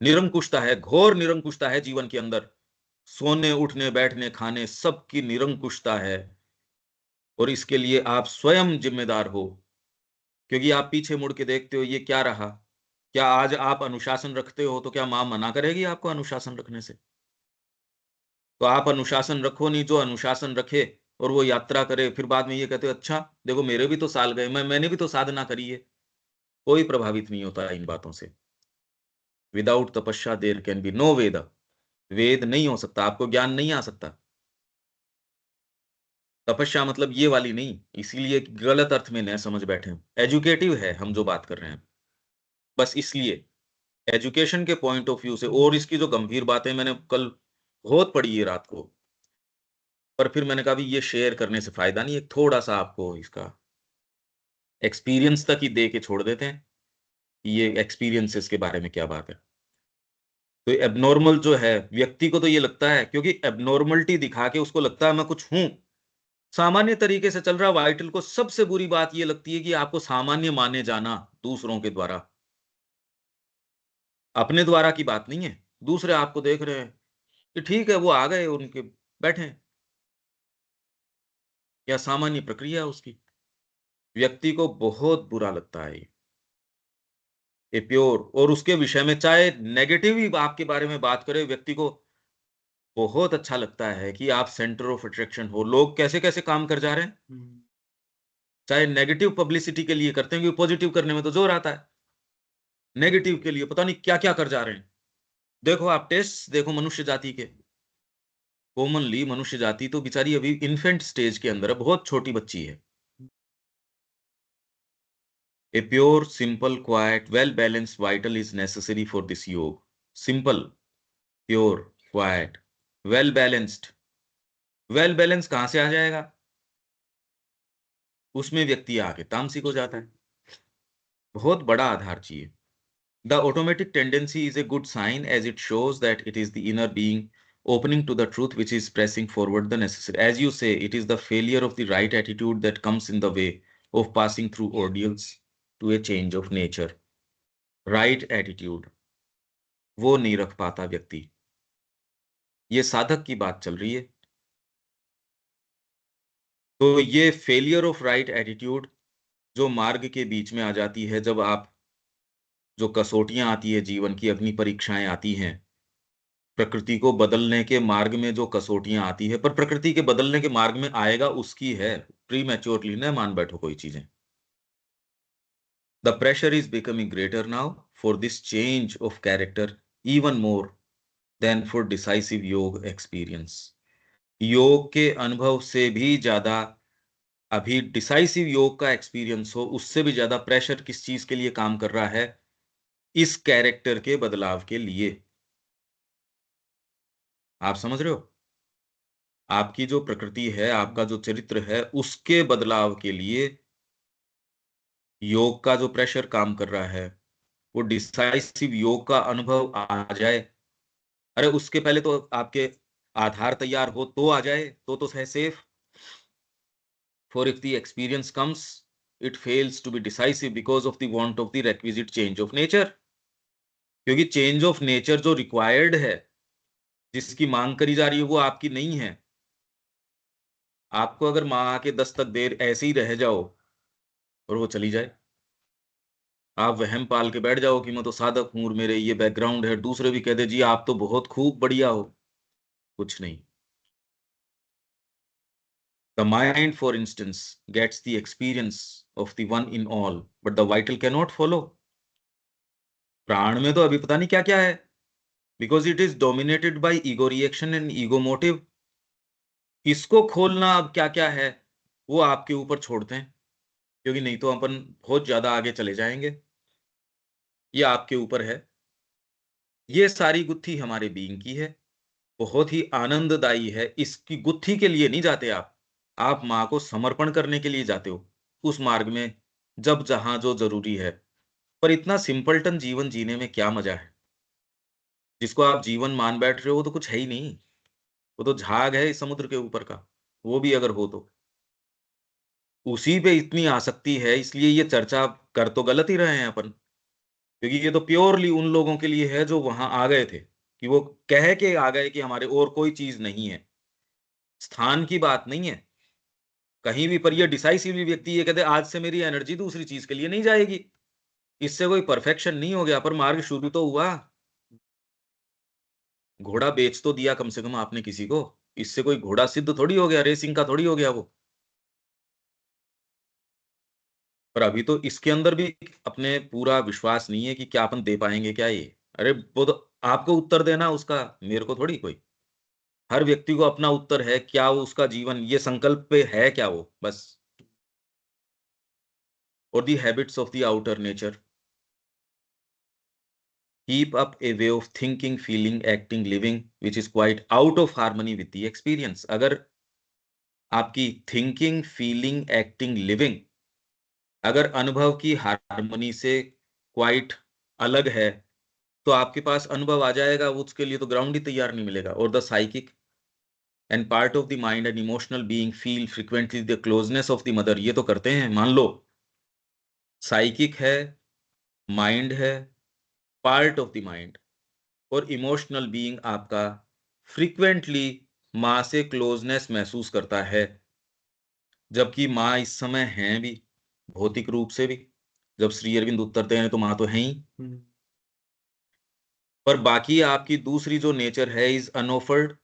निरंकुशता है, घोर निरंकुशता है जीवन के अंदर, सोने उठने बैठने खाने सबकी निरंकुशता है, और इसके लिए आप स्वयं जिम्मेदार हो। क्योंकि आप पीछे मुड़ के देखते हो ये क्या रहा। क्या आज आप अनुशासन रखते हो तो क्या मां मना करेगी आपको अनुशासन रखने से? तो आप अनुशासन रखो नहीं, जो अनुशासन रखे और वो यात्रा करे, फिर बाद में ये कहते हो अच्छा देखो मेरे भी तो साल गए, मैंने भी तो साधना करी है। कोई प्रभावित नहीं होता इन बातों से। विदाउट तपस्या देयर कैन बी नो वेद। वेद नहीं हो सकता, आपको ज्ञान नहीं आ सकता। तपस्या मतलब ये वाली नहीं, इसीलिए गलत अर्थ में न समझ बैठे हैं। एजुकेटिव है हम जो बात कर रहे हैं, बस इसलिए एजुकेशन के पॉइंट ऑफ व्यू से। और इसकी जो गंभीर बातें मैंने कल बहुत पढ़ी है रात को, पर फिर मैंने कहा भी ये शेयर करने से फायदा नहीं, एक थोड़ा सा आपको इसका एक्सपीरियंस तक ही दे के छोड़ देते हैं। ये एक्सपीरियंसेस के बारे में क्या बात है। तो एबनॉर्मल जो है व्यक्ति को तो ये लगता है, क्योंकि एबनॉर्मलिटी दिखा के उसको लगता है मैं कुछ हूं। सामान्य तरीके से चल रहा वाइटल को सबसे बुरी बात ये लगती है कि आपको सामान्य माने जाना दूसरों के द्वारा। अपने द्वारा की बात नहीं है, दूसरे आपको देख रहे हैं कि ठीक है वो आ गए उनके बैठे, या सामान्य प्रक्रिया है उसकी। व्यक्ति को बहुत बुरा लगता है ये प्योर। और उसके विषय में चाहे नेगेटिव ही आपके बारे में बात करे, व्यक्ति को बहुत अच्छा लगता है कि आप सेंटर ऑफ अट्रैक्शन हो। लोग कैसे कैसे काम कर जा रहे हैं, चाहे नेगेटिव पब्लिसिटी के लिए करते हैं, क्योंकि पॉजिटिव करने में तो जोर आता है। नेगेटिव के लिए पता नहीं क्या क्या कर जा रहे हैं। देखो आप टेस्ट देखो मनुष्य जाति के, कॉमनली मनुष्य जाति तो बेचारी अभी इन्फेंट स्टेज के अंदर है, बहुत छोटी बच्ची है। A pure, simple, quiet, well-balanced vital is necessary for this yoga. Simple, pure, quiet, well-balanced. Well-balanced कहाँ से आ जाएगा? उसमें व्यक्ति आके तामसिक हो जाता है। बहुत बड़ा आधार चाहिए। The automatic tendency is a good sign as it shows that it is the inner being opening to the truth which is pressing forward the necessary. As you say, it is the failure of the right attitude that comes in the way of passing through ordeals to a change of nature. Right attitude, वो नहीं रख पाता व्यक्ति। ये साधक की बात चल रही है। तो ये फेलियर ऑफ राइट एटीट्यूड जो मार्ग के बीच में आ जाती है, जब आप, जो कसौटियां आती है जीवन की, अग्नि परीक्षाएं आती हैं, प्रकृति को बदलने के मार्ग में जो कसौटियां आती है, पर प्रकृति के बदलने के मार्ग में आएगा उसकी है। प्री मैच्योरली न मान बैठो कोई चीजें। The pressure is becoming greater now for this change of character even more than for decisive योग एक्सपीरियंस। योग के अनुभव से भी ज्यादा अभी डिसाइसिव योग का एक्सपीरियंस हो, उससे भी ज्यादा प्रेशर किस चीज के लिए काम कर रहा है? इस कैरेक्टर के बदलाव के लिए। आप समझ रहे हो? आपकी जो प्रकृति है, आपका जो चरित्र है, उसके बदलाव के लिए योग का जो प्रेशर काम कर रहा है, वो डिसाइसिव योग का अनुभव आ जाए, अरे उसके पहले तो आपके आधार तैयार हो तो आ जाए, तो है safe. For if the experience comes, it fails to be decisive because of the want of the requisite change of nature। क्योंकि चेंज ऑफ नेचर जो रिक्वायर्ड है, जिसकी मांग करी जा रही है, वो आपकी नहीं है। आपको अगर माँ आके 10 तक देर ऐसे ही रह जाओ और वो चली जाए, आप वहम पाल के बैठ जाओ कि मैं तो साधक हूं और मेरे ये बैकग्राउंड है, दूसरे भी कह दे जी आप तो बहुत खूब बढ़िया हो, कुछ नहीं। The mind, for instance, gets the experience of the one in all, but the vital cannot follow। प्राण में तो अभी पता नहीं क्या क्या है, because it is dominated by ego reaction and ego motive. इसको खोलना अब क्या क्या है, वो आपके ऊपर छोड़ते हैं, क्योंकि नहीं तो अपन बहुत ज्यादा आगे चले जाएंगे। ये आपके ऊपर है। ये सारी गुत्थी हमारे बीइंग की है, बहुत ही आनंददायी है। इसकी गुत्थी के लिए नहीं जाते आप माँ को समर्पण करने के लिए जाते हो उस मार्ग में, जब जहां जो जरूरी है। पर इतना सिंपलटन जीवन जीने में क्या मजा है? जिसको आप जीवन मान बैठ रहे हो वो तो कुछ है ही नहीं, वो तो झाग है इस समुद्र के ऊपर का, वो भी अगर हो तो। उसी पे इतनी आसक्ति है, इसलिए ये चर्चा कर तो गलत ही रहे हैं अपन, क्योंकि ये तो प्योरली उन लोगों के लिए है जो वहां आ गए थे, कि वो कह के आ गए कि हमारे और कोई चीज नहीं है। स्थान की बात नहीं है कहीं भी, पर ये डिसाइसिवली व्यक्ति ये कहते आज से मेरी एनर्जी दूसरी चीज के लिए नहीं जाएगी। इससे कोई परफेक्शन नहीं हो गया, पर मार्ग शुरू तो हुआ। घोड़ा बेच तो दिया कम से कम आपने किसी को, इससे कोई घोड़ा सिद्ध थोड़ी हो गया, रेसिंग का थोड़ी हो गया वो। पर अभी तो इसके अंदर भी अपने पूरा विश्वास नहीं है कि क्या अपन दे पाएंगे क्या ये। अरे वो तो आपको उत्तर देना उसका, मेरे को थोड़ी कोई। हर व्यक्ति को अपना उत्तर है, क्या वो उसका जीवन ये संकल्प पे है क्या वो, बस। और दी habits of the outer nature keep up a way of thinking, feeling, acting, living which is quite out of harmony with the experience। अगर आपकी थिंकिंग, फीलिंग, एक्टिंग, लिविंग अगर अनुभव की हार्मनी से क्वाइट अलग है, तो आपके पास अनुभव आ जाएगा, उसके लिए तो ग्राउंड ही तैयार नहीं मिलेगा। और the psychic and part of the mind and emotional being feel frequently the closeness of the mother. ये तो करते हैं, मान लो साइकिक है, माइंड है, पार्ट ऑफ द माइंड और इमोशनल बीइंग आपका फ्रीक्वेंटली माँ से क्लोजनेस महसूस करता है, जबकि माँ इस समय है भी भौतिक रूप से भी। जब श्री अरविंद उतरते हैं तो माँ तो है ही, पर बाकी आपकी दूसरी जो नेचर है इज अनऑफर्ड,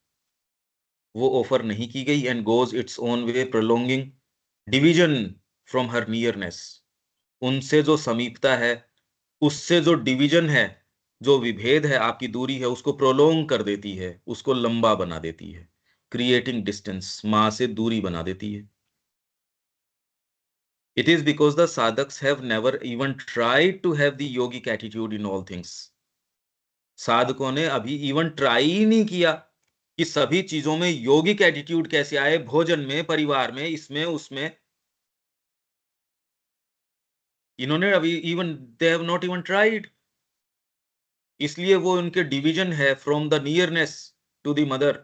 वो ऑफर नहीं की गई and goes its own way prolonging division from her nearness. उनसे जो समीपता है, उससे जो डिवीजन है, जो विभेद है, आपकी दूरी है, उसको प्रोलोंग कर देती है, उसको लंबा बना देती है, क्रिएटिंग डिस्टेंस, मां से दूरी बना देती है। It is because the sadhaks have never even tried to have the yogic attitude in all things. साधकों ने अभी इवन ट्राई ही नहीं किया कि सभी चीजों में योगिक एटीट्यूड कैसे आए, भोजन में, परिवार में, इसमें उसमें। इन्होंने अभी even they have not even tried. इसलिए वो उनके डिवीजन है from the nearness to the mother,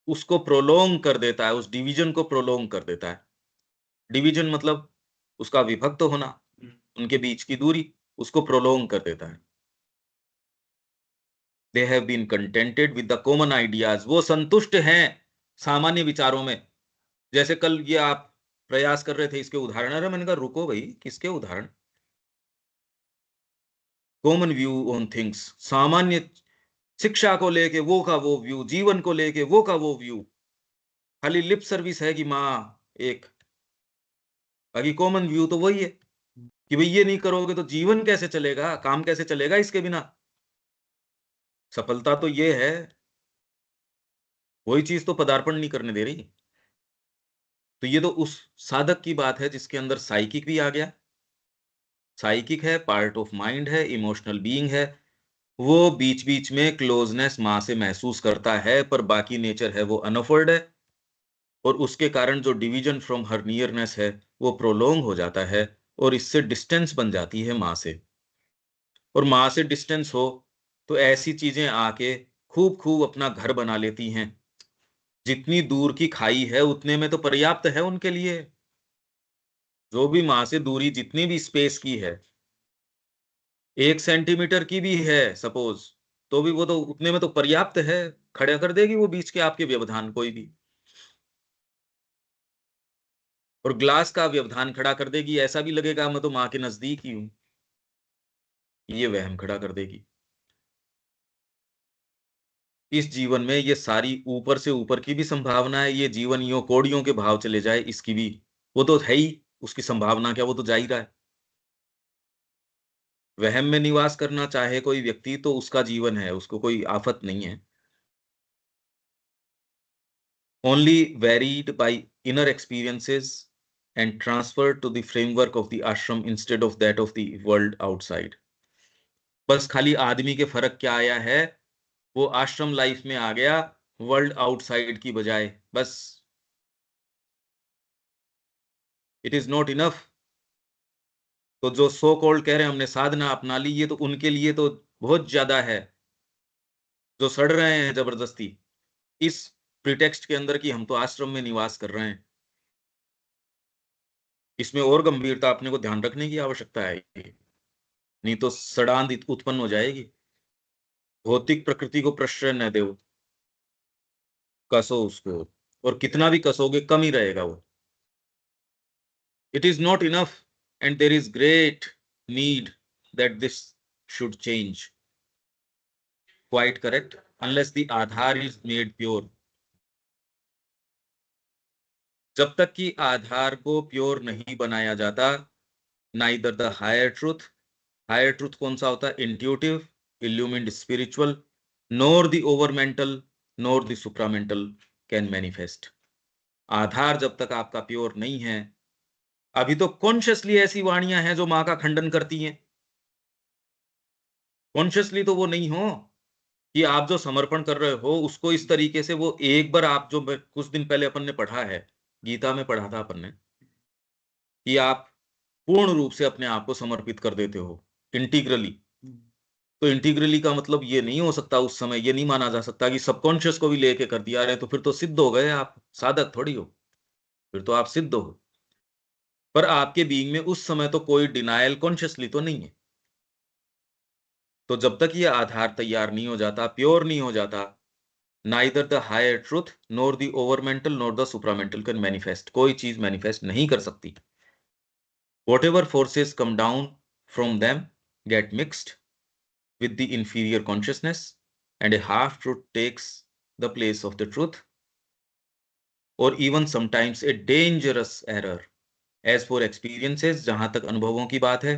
उसको प्रोलोंग कर देता है, उस डिवीजन को प्रोलोंग कर देता है। डिवीजन मतलब उसका विभक्त होना, उनके बीच की दूरी, उसको प्रोलोंग कर देता है। They have been contented with the common ideas. वो संतुष्ट हैं सामान्य विचारों में। जैसे कल ये आप प्रयास कर रहे थे इसके उदाहरण, अरे मैंने कहा रुको भाई, किसके उदाहरण? कॉमन व्यू ऑन थिंग्स, सामान्य शिक्षा को लेके वो का वो व्यू, जीवन को लेके वो का वो व्यू। खाली लिप सर्विस है कि माँ एक, बाकी कॉमन व्यू तो वही है कि भाई ये नहीं करोगे तो जीवन कैसे चलेगा, काम कैसे चलेगा इसके बिना। सफलता तो ये है, वही चीज तो पदार्पण नहीं करने दे रही। तो ये तो उस साधक की बात है जिसके अंदर साइकिक भी आ गया। साइकिक है, पार्ट ऑफ माइंड है, इमोशनल बीइंग है। वो बीच बीच में क्लोजनेस माँ से महसूस करता है, पर बाकी नेचर है वो अनअफोर्ड है। और उसके कारण जो डिवीजन फ्रॉम हर नियरनेस है वो प्रोलोंग हो जाता है, और इससे डिस्टेंस बन जाती है माँ से। और माँ से डिस्टेंस हो तो ऐसी चीजें आके खूब खूब अपना घर बना लेती हैं। जितनी दूर की खाई है उतने में तो पर्याप्त है उनके लिए। जो भी माँ से दूरी जितनी भी स्पेस की है, 1 सेंटीमीटर की भी है सपोज, तो भी वो तो उतने में तो पर्याप्त है। खड़ा कर देगी वो बीच के आपके व्यवधान कोई भी। और ग्लास का व्यवधान खड़ा कर देगी, ऐसा भी लगेगा मैं तो माँ के नजदीक ही हूं। ये वहम खड़ा कर देगी। इस जीवन में ये सारी ऊपर से ऊपर की भी संभावना है, ये जीवन यूं कौड़ियों के भाव चले जाए इसकी भी, वो तो है ही। उसकी संभावना क्या, वो तो जा ही रहा है। वहम में निवास करना चाहे कोई व्यक्ति तो उसका जीवन है, उसको कोई आफत नहीं है। only varied by inner experiences and transferred to the framework of the ashram instead of that of the world outside। बस खाली आदमी के फर्क क्या आया है, वो आश्रम लाइफ में आ गया वर्ल्ड आउटसाइड की बजाय। बस इट इज नॉट इनफ। तो जो सो कॉल्ड कह रहे हैं हमने साधना अपना ली, ये तो उनके लिए तो बहुत ज्यादा है, जो सड़ रहे हैं जबरदस्ती इस प्रिटेक्स्ट के अंदर की हम तो आश्रम में निवास कर रहे हैं। इसमें और गंभीरता अपने को ध्यान रखने की आवश्यकता है, नहीं तो सड़ांध उत्पन्न हो जाएगी। भौतिक प्रकृति को प्रश्रय न दो, कसो उसको, और कितना भी कसोगे कम ही रहेगा वो। It is not enough and there is great need that this should change. Quite correct, unless the adhar is made pure. जब तक कि आधार को प्योर नहीं बनाया जाता, नाइदर द हायर ट्रूथ कौन सा होता है, intuitive, illumined spiritual, nor the overmental, nor the supramental can manifest. आधार जब तक आपका प्योर नहीं है, अभी तो कॉन्शियसली ऐसी वाणियां हैं जो मां का खंडन करती हैं। कॉन्शियसली तो वो नहीं हो कि आप जो समर्पण कर रहे हो उसको इस तरीके से, वो एक बार आप जो कुछ दिन पहले अपन ने पढ़ा है, गीता में पढ़ा था अपन ने, कि आप पूर्ण रूप से अपने आप को समर्पित कर देते हो इंटीग्रली। तो इंटीग्रली का मतलब ये नहीं हो सकता, उस समय ये नहीं माना जा सकता कि सबकॉन्शियस को भी लेके कर दिया रहे, तो फिर तो सिद्ध हो गए आप, साधक थोड़ी हो, फिर तो आप सिद्ध हो। पर आपके बीइंग में उस समय तो कोई डिनायल कॉन्शियसली तो नहीं है। तो जब तक ये आधार तैयार नहीं हो जाता, प्योर नहीं हो जाता, neither the higher truth nor the overmental nor the supramental can manifest, कोई चीज मैनिफेस्ट नहीं कर सकती। Whatever forces come down from them get mixed with the inferior consciousness and a half truth takes the place of the truth, or even sometimes a dangerous error। As for experiences, जहां तक अनुभवों की बात है,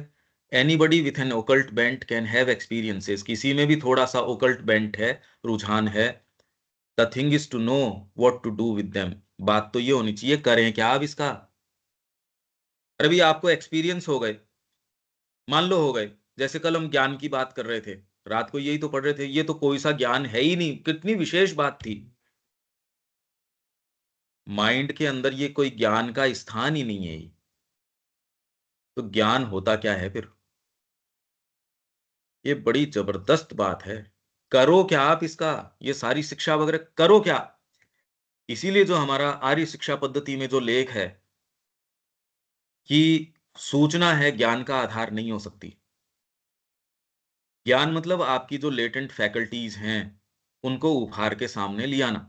anybody with an occult bent can have experiences। किसी में भी थोड़ा सा occult bent है, रुझान है। The thing is to know what to do with them। बात तो ये होनी चाहिए, करें क्या अब इसका। अरे भी आपको एक्सपीरियंस हो गए, मान लो हो गए, जैसे कल हम ज्ञान की बात कर रहे थे, रात को यही तो पढ़ रहे थे, ये तो कोई सा ज्ञान है ही नहीं, कितनी विशेष बात थी। माइंड के अंदर ये कोई ज्ञान का स्थान ही नहीं है ये। तो ज्ञान होता क्या है फिर, ये बड़ी जबरदस्त बात है। करो क्या आप इसका, ये सारी शिक्षा वगैरह करो क्या। इसीलिए जो हमारा आर्य शिक्षा पद्धति में जो लेख है कि सूचना है ज्ञान का आधार नहीं हो सकती। ज्ञान मतलब आपकी जो लेटेंट फैकल्टीज हैं उनको उभार के सामने ले आना।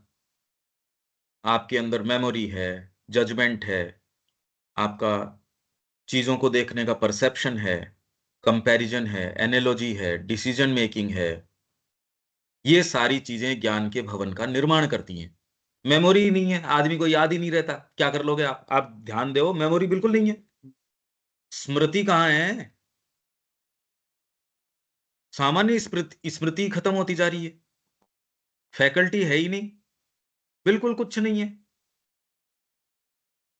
आपके अंदर मेमोरी है, जजमेंट है, आपका चीजों को देखने का परसेप्शन है, कंपैरिजन है, एनालॉजी है, डिसीजन मेकिंग है। ये सारी चीजें ज्ञान के भवन का निर्माण करती हैं। मेमोरी ही नहीं है, आदमी को याद ही नहीं रहता, क्या कर लोगे आप ध्यान दो, मेमोरी बिल्कुल नहीं है। स्मृति कहाँ है, सामान्य स्मृति स्मृति खत्म होती जा रही है, फैकल्टी है ही नहीं, बिल्कुल कुछ नहीं है।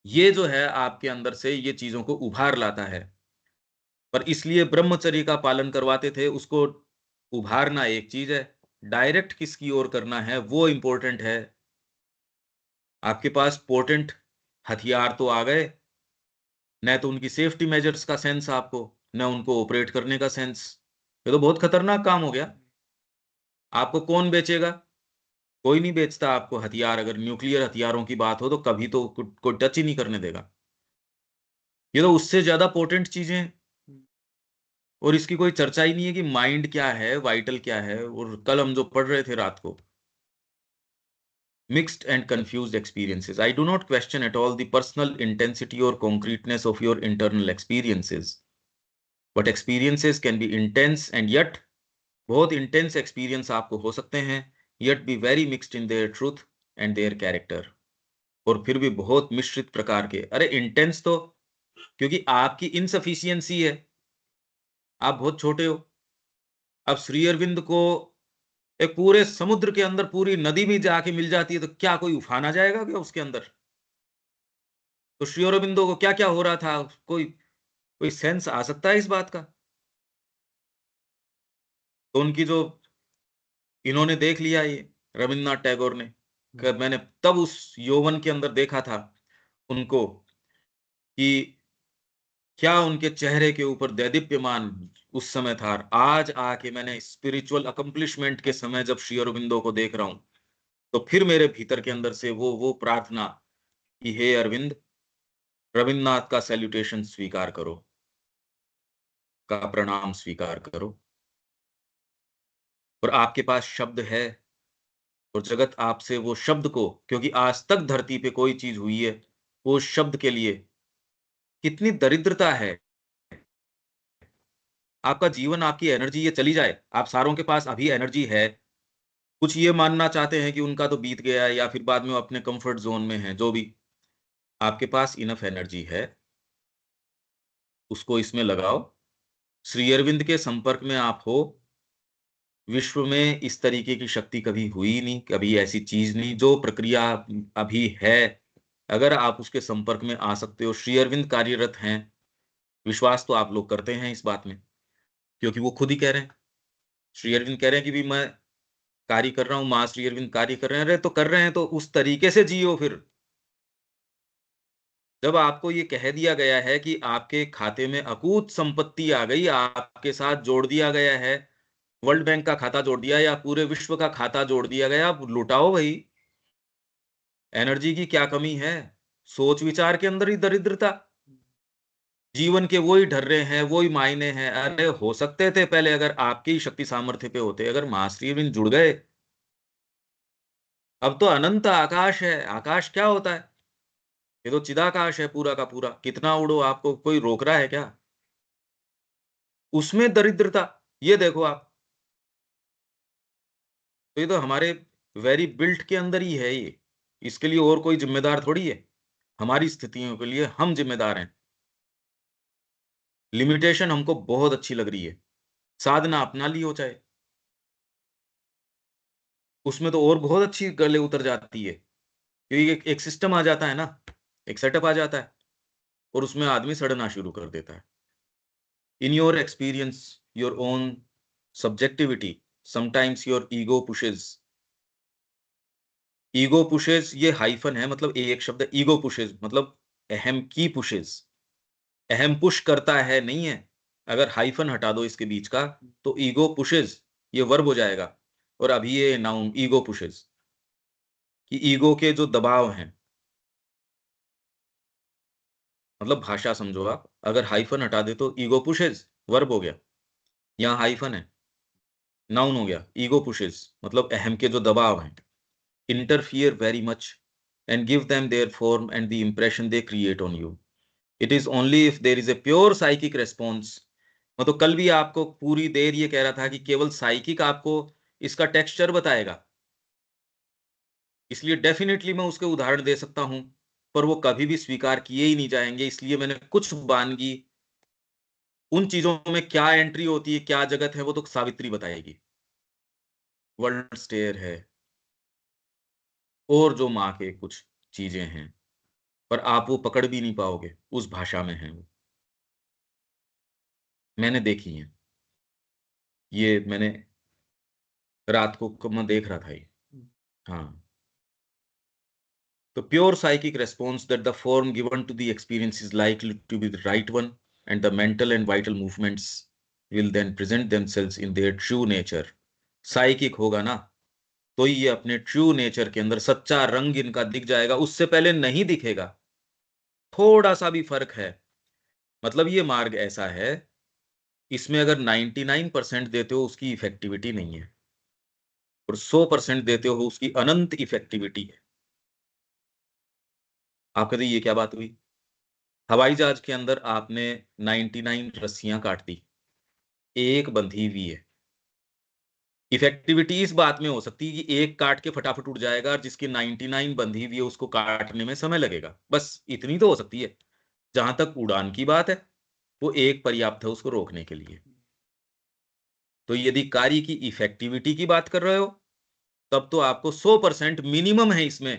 ये जो है आपके अंदर से ये चीजों को उभार लाता है। पर इसलिए ब्रह्मचर्य का पालन करवाते थे, उसको उभारना एक चीज है, डायरेक्ट किसकी ओर करना है वो इंपॉर्टेंट है। आपके पास पोटेंट हथियार तो आ गए, न तो उनकी सेफ्टी मेजर्स का सेंस आपको, न उनको ऑपरेट करने का सेंस। ये तो बहुत खतरनाक काम हो गया। आपको कौन बेचेगा? कोई नहीं बेचता आपको हथियार। अगर न्यूक्लियर हथियारों की बात हो तो कभी तो कोई टच ही नहीं करने देगा। ये तो उससे ज्यादा पोटेंट चीजें हैं, और इसकी कोई चर्चा ही नहीं है कि माइंड क्या है, वाइटल क्या है। और कल हम जो पढ़ रहे थे रात को, mixed and confused experiences. I do not question at all the personal intensity or concreteness of your internal experiences. But experiences can be intense and yet बहुत intense experience आपको हो सकते हैं, yet be very mixed in their truth and their character. और फिर भी बहुत मिश्रित प्रकार के। अरे इंटेंस तो क्योंकि आपकी इनसफिशियंसी है, आप बहुत छोटे हो। अब श्री अरविंद को एक पूरे समुद्र के अंदर पूरी नदी भी जाके मिल जाती है तो क्या कोई उफान आ जाएगा क्या उसके अंदर? तो श्री अरविंदो को क्या क्या हो रहा था, कोई कोई सेंस आ सकता है इस बात का? तो उनकी जो इन्होंने देख लिया ये रविन्द्रनाथ टैगोर ने, कि मैंने तब उस यौवन के अंदर देखा था उनको कि क्या उनके चेहरे के ऊपर दैदीप्यमान उस समय था। आज आके मैंने स्पिरिचुअल अकम्प्लिशमेंट के समय जब श्री अरविंदो को देख रहा हूं, तो फिर मेरे भीतर के अंदर से वो प्रार्थना कि हे अरविंद, रविन्द्रनाथ का सैल्यूटेशन स्वीकार करो, का प्रणाम स्वीकार करो। और आपके पास शब्द है, और जगत आपसे वो शब्द को, क्योंकि आज तक धरती पे कोई चीज हुई है, वो शब्द के लिए कितनी दरिद्रता है। आपका जीवन, आपकी एनर्जी ये चली जाए, आप सारों के पास अभी एनर्जी है, कुछ ये मानना चाहते हैं कि उनका तो बीत गया है या फिर बाद में वो अपने कंफर्ट जोन में है, जो भी आपके पास इनफ एनर्जी है उसको इसमें लगाओ। श्री अरविंद के संपर्क में आप हो, विश्व में इस तरीके की शक्ति कभी हुई नहीं, कभी ऐसी चीज नहीं जो प्रक्रिया अभी है। अगर आप उसके संपर्क में आ सकते हो, श्री अरविंद कार्यरत हैं, विश्वास तो आप लोग करते हैं इस बात में, क्योंकि वो खुद ही कह रहे हैं। श्री अरविंद कह रहे हैं कि भी मैं कार्य कर रहा हूं, मां श्री अरविंद कार्य कर रहे हैं। अरे तो कर रहे हैं तो उस तरीके से जियो फिर। जब आपको ये कह दिया गया है कि आपके खाते में अकूत संपत्ति आ गई, आपके साथ जोड़ दिया गया है, वर्ल्ड बैंक का खाता जोड़ दिया या पूरे विश्व का खाता जोड़ दिया गया, आप लुटाओ भाई। एनर्जी की क्या कमी है? सोच विचार के अंदर ही दरिद्रता। जीवन के वही ढर्रे हैं, वही मायने हैं। अरे हो सकते थे पहले, अगर आपकी ही शक्ति सामर्थ्य पे होते, अगर महाश्री अरविंद जुड़ गए। अब तो अनंत आकाश है। आकाश क्या होता है? ये तो चिदाकाश है पूरा का पूरा। कितना उड़ो, आपको कोई रोक रहा है क्या? उसमें दरिद्रता, ये देखो आप। तो ये तो हमारे वेरी बिल्ट के अंदर ही है ये। इसके लिए और कोई जिम्मेदार थोड़ी है। हमारी स्थितियों के लिए हम जिम्मेदार हैं। लिमिटेशन हमको बहुत अच्छी लग रही है, साधना अपना ली हो चाहे, उसमें तो और बहुत अच्छी गले उतर जाती है। क्योंकि एक सिस्टम आ जाता है ना, एक सेटअप आ जाता है, और उसमें आदमी सड़ना शुरू कर देता है। In your experience, your own subjectivity, sometimes your ego pushes. Ego pushes, ये हाइफन है, मतलब एक शब्द है। ईगो पुशेज मतलब अहम की पुशेज। अहम पुश करता है नहीं है। अगर हाइफन हटा दो इसके बीच का तो ईगो पुशेज, ये वर्ब हो जाएगा। और अभी ये नाउन ईगो पुशेज, कि ईगो के जो दबाव हैं, मतलब भाषा समझो आप। अगर हाइफन हटा दे तो ईगो पुशेज वर्ब हो गया, यहाँ हाइफन है, नाउन हो गया। ईगो पुशेज मतलब अहम के जो दबाव हैं, interfere very much and give them there form and the impression they create on you. It is only if there is a pure psychic response. मतलब कल भी आपको पूरी देर ये कह रहा था कि केवल साइकिक आपको इसका टेक्सचर बताएगा, इसलिए डेफिनेटली मैं उसके उदाहरण दे सकता हूं, पर वो कभी भी स्वीकार किए ही नहीं जाएंगे। इसलिए मैंने कुछ वानगी, उन चीजों में क्या एंट्री होती है, क्या जगत है, वो तो सावित्री बताएगी। वर्ल्ड स्टेयर है, और जो माँ के कुछ चीजें हैं, पर आप वो पकड़ भी नहीं पाओगे, उस भाषा में है वो। मैंने देखी है ये, मैंने रात को मैं देख रहा था ये। हाँ। The pure psychic response that the form given to the experience is likely to be the right one, and the mental and vital movements will then present themselves in their true nature. Psychic होगा ना, तो ये अपने ट्रू नेचर के अंदर सच्चा रंग इनका दिख जाएगा, उससे पहले नहीं दिखेगा। थोड़ा सा भी फर्क है। मतलब ये मार्ग ऐसा है, इसमें अगर 99% देते हो उसकी इफेक्टिविटी नहीं है, और 100% देते हो उसकी अनंत इफेक्टिविटी है। आप कहते ये क्या बात हुई? हवाई जहाज के अंदर आपने 99 रस्सियां काट दी, एक बंधी हुई है। इफेक्टिविटी इस बात में हो सकती है कि एक काट के फटाफट उड़ जाएगा, और जिसकी 99 बंधी हुई है उसको काटने में समय लगेगा, बस इतनी तो हो सकती है। जहां तक उड़ान की बात है, वो एक पर्याप्त है उसको रोकने के लिए। तो यदि कार्य की इफेक्टिविटी की बात कर रहे हो, तब तो आपको 100% मिनिमम है इसमें।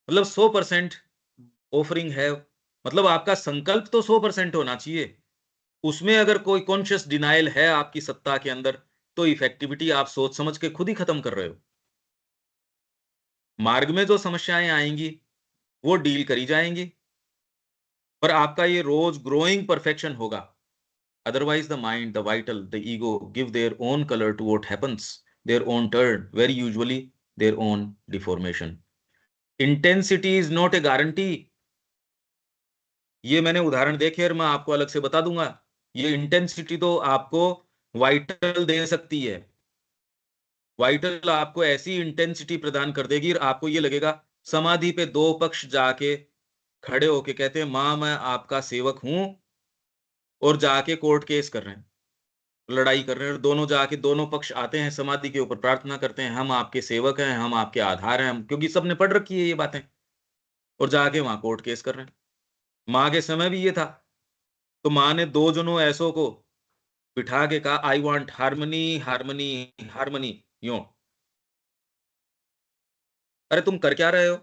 मतलब 100% ऑफरिंग है, मतलब आपका संकल्प तो 100% होना चाहिए। उसमें अगर कोई कॉन्शियस डिनायल है आपकी सत्ता के अंदर, तो इफेक्टिविटी आप सोच समझ के खुद ही खत्म कर रहे हो। मार्ग में जो समस्याएं आएंगी वो डील करी जाएंगी, पर आपका ये रोज ग्रोइंग परफेक्शन होगा। Otherwise the mind, the vital, the ego give their own colour to what happens, their own turn, very usually their own deformation. Intensity is not a guarantee. ये मैंने उदाहरण देखे और मैं आपको अलग से बता दूंगा। ये इंटेंसिटी तो आपको वाइटल दे सकती है। वाइटल आपको ऐसी इंटेंसिटी प्रदान कर देगी और आपको ये लगेगा, समाधि पे दो पक्ष जाके खड़े होके कहते हैं मां मैं आपका सेवक हूं, और जाके कोर्ट केस कर रहे हैं, लड़ाई कर रहे हैं, और दोनों जाके दोनों पक्ष आते हैं समाधि के ऊपर, प्रार्थना करते हैं हम आपके सेवक हैं, हम आपके आधार हैं, हम, क्योंकि सबने पढ़ रखी है ये बातें, और जाके वहां कोर्ट केस कर रहे हैं। माँ के समय भी ये था। तो माँ ने दो जनों ऐसों को बिठा के कहा आई वॉन्ट हारमनी, हारमनी, हारमनी, यूं। अरे तुम कर क्या रहे हो?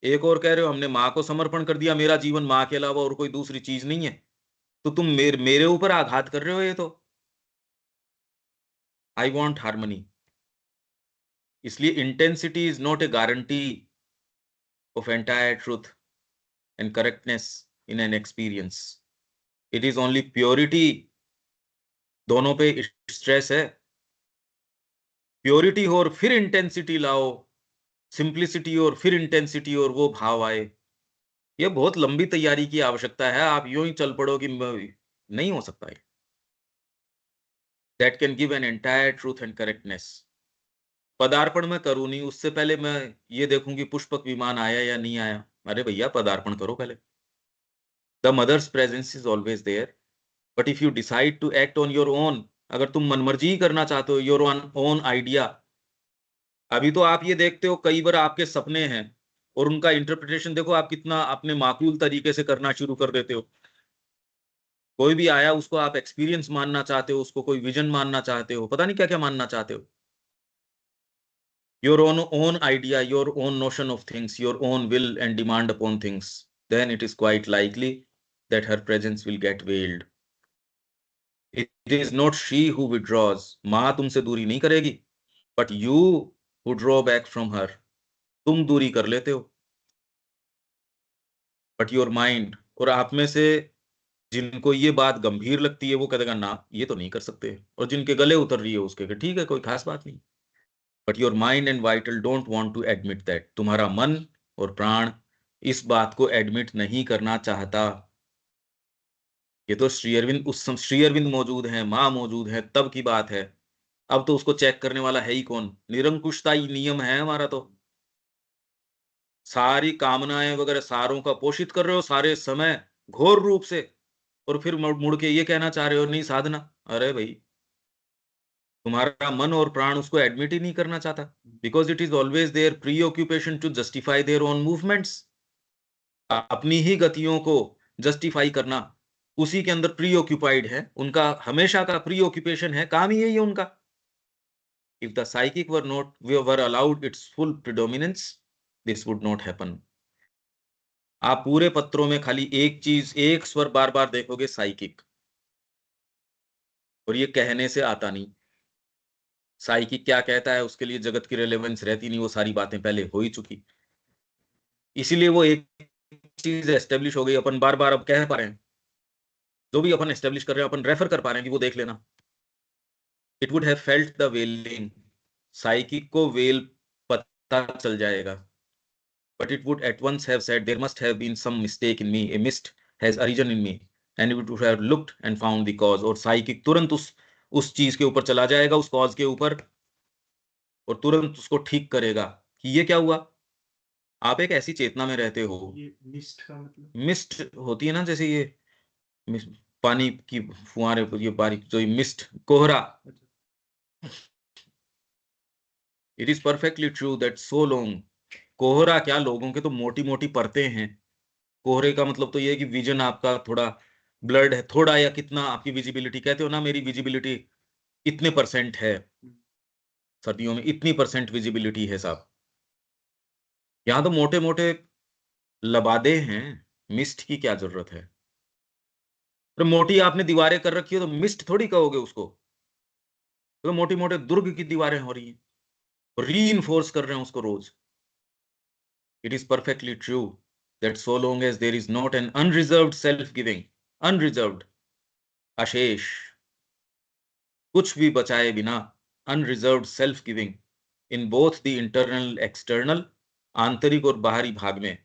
एक और कह रहे हो हमने माँ को समर्पण कर दिया, मेरा जीवन माँ के अलावा और कोई दूसरी चीज नहीं है। तो तुम मेरे ऊपर आघात कर रहे हो ये तो। I want harmony. इसलिए intensity is not a guarantee of entire truth and correctness in an experience. It is only purity. दोनों पे स्ट्रेस है। प्योरिटी हो और फिर इंटेंसिटी लाओ, सिंप्लिसिटी और फिर इंटेंसिटी और वो भाव आए। ये बहुत लंबी तैयारी की आवश्यकता है। आप यूं ही चल पड़ो कि नहीं हो सकता है। That can give an entire truth and correctness. पदार्पण मैं करूं नहीं, उससे पहले मैं ये देखूं कि पुष्पक विमान आया या नहीं आया। अरे भैया पदार्पण करो पहले। The mother's presence is always there, but if you decide to act on your own, अगर तुम मनमर्जी ही करना चाहते हो, योर ओन आइडिया। अभी तो आप ये देखते हो कई बार आपके सपने हैं, और उनका इंटरप्रिटेशन देखो आप कितना अपने माकूल तरीके से करना शुरू कर देते हो। कोई भी आया उसको आप एक्सपीरियंस मानना चाहते हो, उसको कोई विजन मानना चाहते हो, पता नहीं क्या क्या मानना चाहते हो। your own idea, your own notion of things, your own will and demand upon things, then it is quite likely that her presence will get veiled. It is not she who withdraws. माँ तुमसे दूरी नहीं करेगी, but you who draw back from her. तुम दूरी कर लेते हो, but your mind, और आप में से जिनको ये बात गंभीर लगती है वो कहेगा ना ये तो नहीं कर सकते, और जिनके गले उतर रही है उसके कि ठीक है कोई खास बात नहीं। But your mind and vital don't want to admit that. तुम्हारा मन और प्राण इस बात को एडमिट नहीं करना चाहता। ये तो श्री अरविंद, उस समय श्री अरविंद मौजूद है, माँ मौजूद है, तब की बात है। अब तो उसको चेक करने वाला है ही कौन? निरंकुशता ही नियम है हमारा तो। सारी कामनाएं वगैरह सारों का पोषित कर रहे हो सारे समय, घोर रूप से, और फिर मुड़ के ये कहना चाह रहे हो नहीं साधना। अरे भाई, तुम्हारा मन और प्राण उसको एडमिट ही नहीं करना चाहता, because it is always their preoccupation to justify their own movements. अपनी ही गतियों को जस्टिफाई करना, उसी के अंदर प्री ऑक्यूपाइड है उनका, हमेशा का प्री ऑक्यूपेशन है, काम ही यही है उनका। If the psychic were not were allowed it's full predominance, this would not happen. आप पूरे पत्रों में खाली एक चीज, एक स्वर बार बार देखोगे, साइकिक। और ये कहने से आता नहीं। साइकिक क्या कहता है उसके लिए जगत की रेलेवेंस रहती नहीं, वो सारी बातें पहले हो ही चुकी। इसीलिए वो एक चीज एस्टेब्लिश हो गई, अपन बार बार अब कह पा रहे हैं, जो भी अपन एस्टेब्लिश कर रहे हैं अपन रेफर कर पा रहे हैं कि वो देख लेना। It would have felt the veiling, psychic को वेल पता चल जाएगा, but it would at once have said there must have been some mistake in me, a mist has arisen in me, and it would have looked and found the cause, और साइकिक तुरंत उस चीज के ऊपर चला जाएगा, उस कॉज के ऊपर, और तुरंत उसको ठीक करेगा कि ये क्या हुआ। आप एक ऐसी चेतना में रहते हो, ये मिस्ट का मतलब मिस्ट होती है ना, जैसे ये पानी की फुहारे, ये बारीक जो मिस्ट, कोहरा। It is perfectly true that so long, कोहरा क्या, लोगों के तो मोटी मोटी परतें हैं। कोहरे का मतलब तो ये है कि विजन आपका थोड़ा ब्लर्ड है, थोड़ा या कितना आपकी विजिबिलिटी, कहते हो ना मेरी विजिबिलिटी इतने परसेंट है, सर्दियों में इतनी परसेंट विजिबिलिटी है साहब। यहाँ तो मोटे मोटे लबादे हैं, मिस्ट की क्या जरूरत है। तो मोटी आपने दीवारें कर रखी हो तो मिस्ट थोड़ी कहोगे उसको, तो मोटी मोटे दुर्ग की दीवारें हो रही हैं, री इन्फोर्स कर रहे हैं उसको रोज। It is perfectly true that so long as there is not an unreserved self giving, unreserved, अशेष, कुछ भी बचाए बिना, unreserved self giving in both the internal external, आंतरिक और बाहरी भाग में,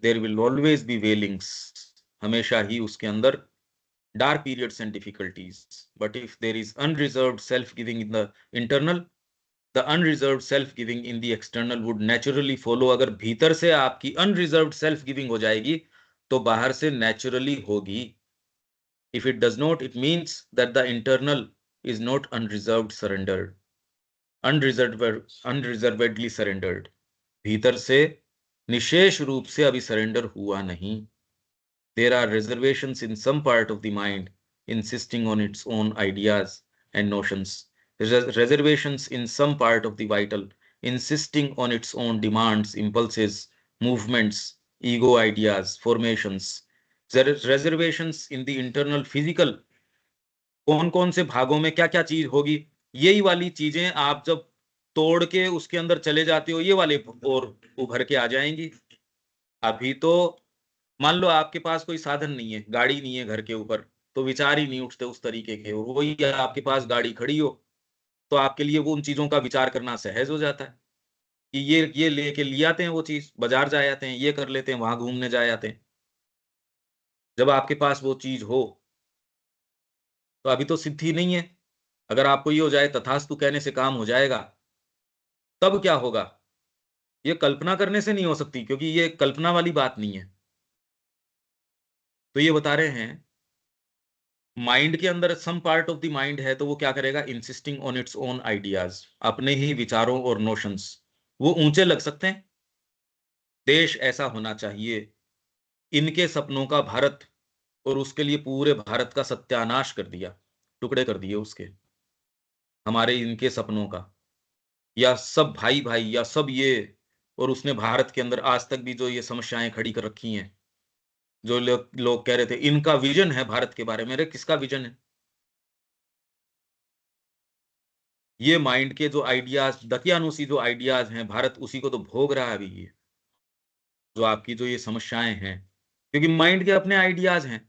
there will always be wailings, हमेशा ही उसके अंदर dark periods and difficulties. But if there is unreserved self-giving in the internal, the unreserved self-giving in the external would naturally follow. अगर भीतर से आपकी unreserved self-giving हो जाएगी तो बाहर से naturally होगी. If it does not, it means that the internal is not unreserved surrendered, unreservedly surrendered. भीतर से निशेष रूप से अभी सरेंडर हुआ नहीं. There are reservations in some part of the mind, insisting on its own ideas and notions. Reservations in some part of the vital, insisting on its own demands, impulses, movements, ego ideas, formations. There is reservations in the internal physical. कौन कौन से भागों में क्या क्या चीज होगी, यही वाली चीजें आप जब तोड़ के उसके अंदर चले जाते हो, ये वाले और उभर के आ जाएंगी. अभी तो मान लो आपके पास कोई साधन नहीं है, गाड़ी नहीं है घर के ऊपर, तो विचार ही नहीं उठते उस तरीके के, और वही आपके पास गाड़ी खड़ी हो तो आपके लिए वो उन चीजों का विचार करना सहज हो जाता है कि ये लेके ले आते हैं, वो चीज बाजार जा आते हैं, ये कर लेते हैं, वहां घूमने जा आते हैं. जब आपके पास वो चीज हो, तो अभी तो सिद्धि नहीं है. अगर आपको ये हो जाए तथास्तु कहने से काम हो जाएगा, तब क्या होगा, ये कल्पना करने से नहीं हो सकती, क्योंकि ये कल्पना वाली बात नहीं है. तो ये बता रहे हैं माइंड के अंदर some part of the mind है, तो वो क्या करेगा, insisting on its own ideas, अपने ही विचारों और नोशंस. वो ऊंचे लग सकते हैं, देश ऐसा होना चाहिए, इनके सपनों का भारत, और उसके लिए पूरे भारत का सत्यानाश कर दिया, टुकड़े कर दिए उसके, हमारे इनके सपनों का, या सब भाई भाई या सब ये. और उसने भारत के अंदर आज तक भी जो ये समस्याएं खड़ी कर रखी हैं, जो लोग कह रहे थे इनका विजन है भारत के बारे में, अरे किसका विजन है, ये माइंड के जो आइडियाज, दकियानुसी जो आइडियाज हैं, भारत उसी को तो भोग रहा है अभी, ये जो आपकी जो ये समस्याएं हैं, क्योंकि माइंड के अपने आइडियाज हैं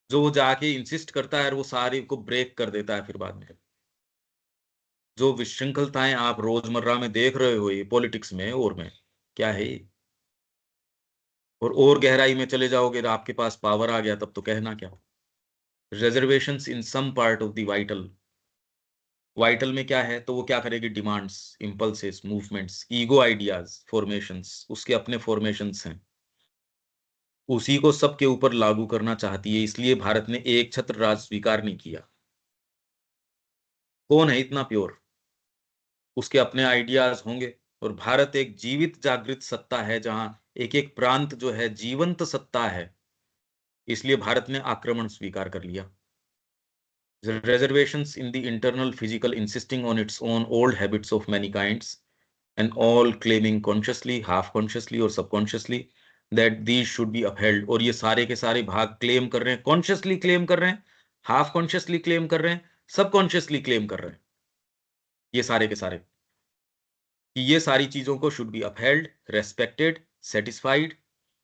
जो वो जाके इंसिस्ट करता है और वो सारे को ब्रेक कर देता है फिर बाद में. जो विशृंखलताएं आप रोजमर्रा में देख रहे हो ये पॉलिटिक्स में और में, क्या है ये? और गहराई में चले जाओगे तो आपके पास पावर आ गया तब तो कहना क्या. Reservations in some part of the vital, vital में क्या है, तो वो क्या करेगी, demands, impulses, movements, ego ideas, formations, उसके अपने फॉर्मेशंस हैं, उसी को सबके ऊपर लागू करना चाहती है. इसलिए भारत ने एक छत्र राज स्वीकार नहीं किया. कौन है इतना प्योर, उसके अपने आइडियाज होंगे. और भारत एक जीवित जागृत सत्ता है, जहां एक एक प्रांत जो है जीवंत सत्ता है, इसलिए भारत ने आक्रमण स्वीकार कर लिया. Reservations in the internal physical, insisting on its own old habits of many kinds, and all claiming consciously, half consciously or subconsciously that these should be upheld. और ये सारे के सारे भाग क्लेम कर रहे हैं, कॉन्शियसली क्लेम कर रहे हैं, हाफ कॉन्शियसली क्लेम कर रहे हैं, सबकॉन्शियसली क्लेम कर रहे हैं, ये सारे के सारे, कि ये सारी चीजों को should be upheld, respected, satisfied,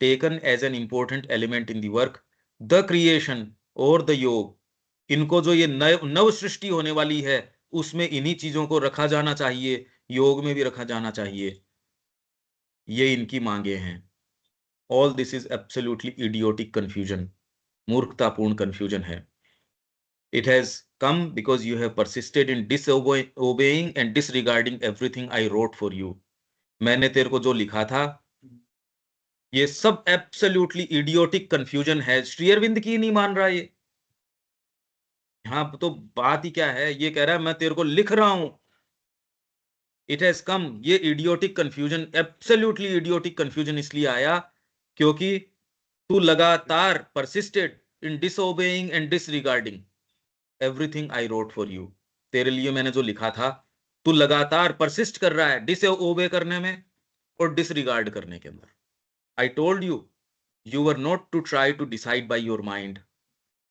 taken as an important element in the work, the creation or the योग, इनको जो ये नव सृष्टि होने वाली है उसमें इन्हीं चीजों को रखा जाना चाहिए, योग में भी रखा जाना चाहिए, ये इनकी मांगे हैं। All this is absolutely idiotic confusion, मूर्खतापूर्ण कंफ्यूजन है। It has come because you have persisted in disobeying and disregarding everything I wrote for you. मैंने तेरे को जो लिखा था ये सब एब्सोल्युटली इडियोटिक कंफ्यूजन है। श्री अरविंद की नहीं मान रहा ये। हाँ तो बात ही क्या है, ये कह रहा है मैं तेरे को लिख रहा हूं। इट हैज कम, ये idiotic confusion, absolutely idiotic confusion इसलिए आया क्योंकि तू लगातार persisted in disobeying and disregarding everything I wrote for you. तेरे लिए मैंने जो लिखा था तू लगातार परसिस्ट कर रहा है डिसओबे करने में और डिसरिगार्ड करने के अंदर। I told you you were not to try to decide by your mind.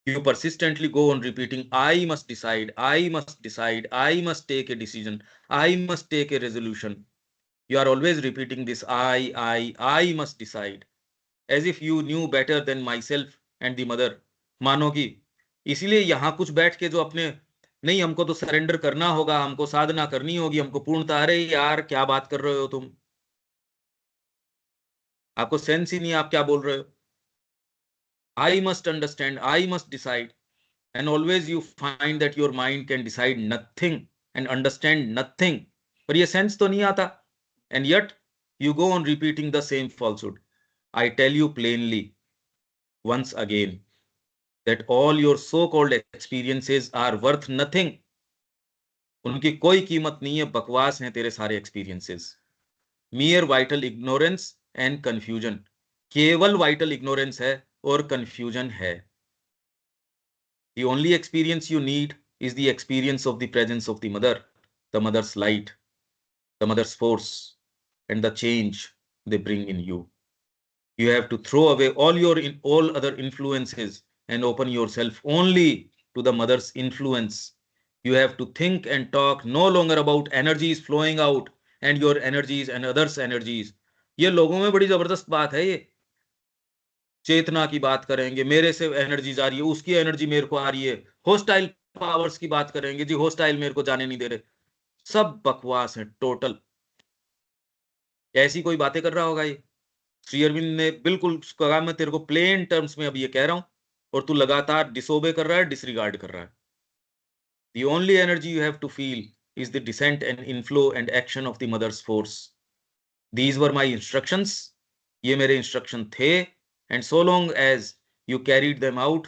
You persistently go on repeating, I must decide, I must decide, I must take a decision, I must take a resolution. You are always repeating this, I must decide, as if you knew better than myself and the mother. मानो कि इसीलिए यहां कुछ बैठ के जो अपने, नहीं हमको तो सरेंडर करना होगा, हमको साधना करनी होगी, हमको पूर्णता। अरे यार क्या बात कर रहे हो तुम, आपको सेंस ही नहीं, आप क्या बोल रहे हो। I must understand, I must decide. And always you find that your mind can decide nothing and understand nothing. पर ये sense तो नहीं आता. And yet you go on repeating the same falsehood. I tell you plainly, once again, that all your so-called experiences are worth nothing. उनकी कोई कीमत नहीं है, बकवास हैं तेरे सारे experiences. Mere vital ignorance and confusion. केवल vital ignorance है और confusion है. The only experience you need is the experience of the presence of the mother's light, the mother's force, and the change they bring in you. You have to throw away all other influences and open yourself only to the mother's influence. You have to think and talk no longer about energies flowing out and your energies and others' energies. ये लोगों में बड़ी जबरदस्त बात है। ये चेतना की बात करेंगे, मेरे से एनर्जी जा रही है, उसकी एनर्जी मेरे को आ रही है। होस्टाइल पावर्स की बात करेंगे, जी होस्टाइल मेरे को जाने नहीं दे रहे। सब बकवास है टोटल। ऐसी कोई बातें कर रहा होगा ये। श्री अरविंद ने बिल्कुल कहा मैं तेरे को प्लेन टर्म्स में अब ये कह रहा हूं और तू लगातार डिसोबे कर रहा है, डिसरिगार्ड कर रहा है। The only energy you have to feel is the descent and inflow and action of the mother's force. These were my instructions. ये मेरे इंस्ट्रक्शन थे, and so long as you carried them out,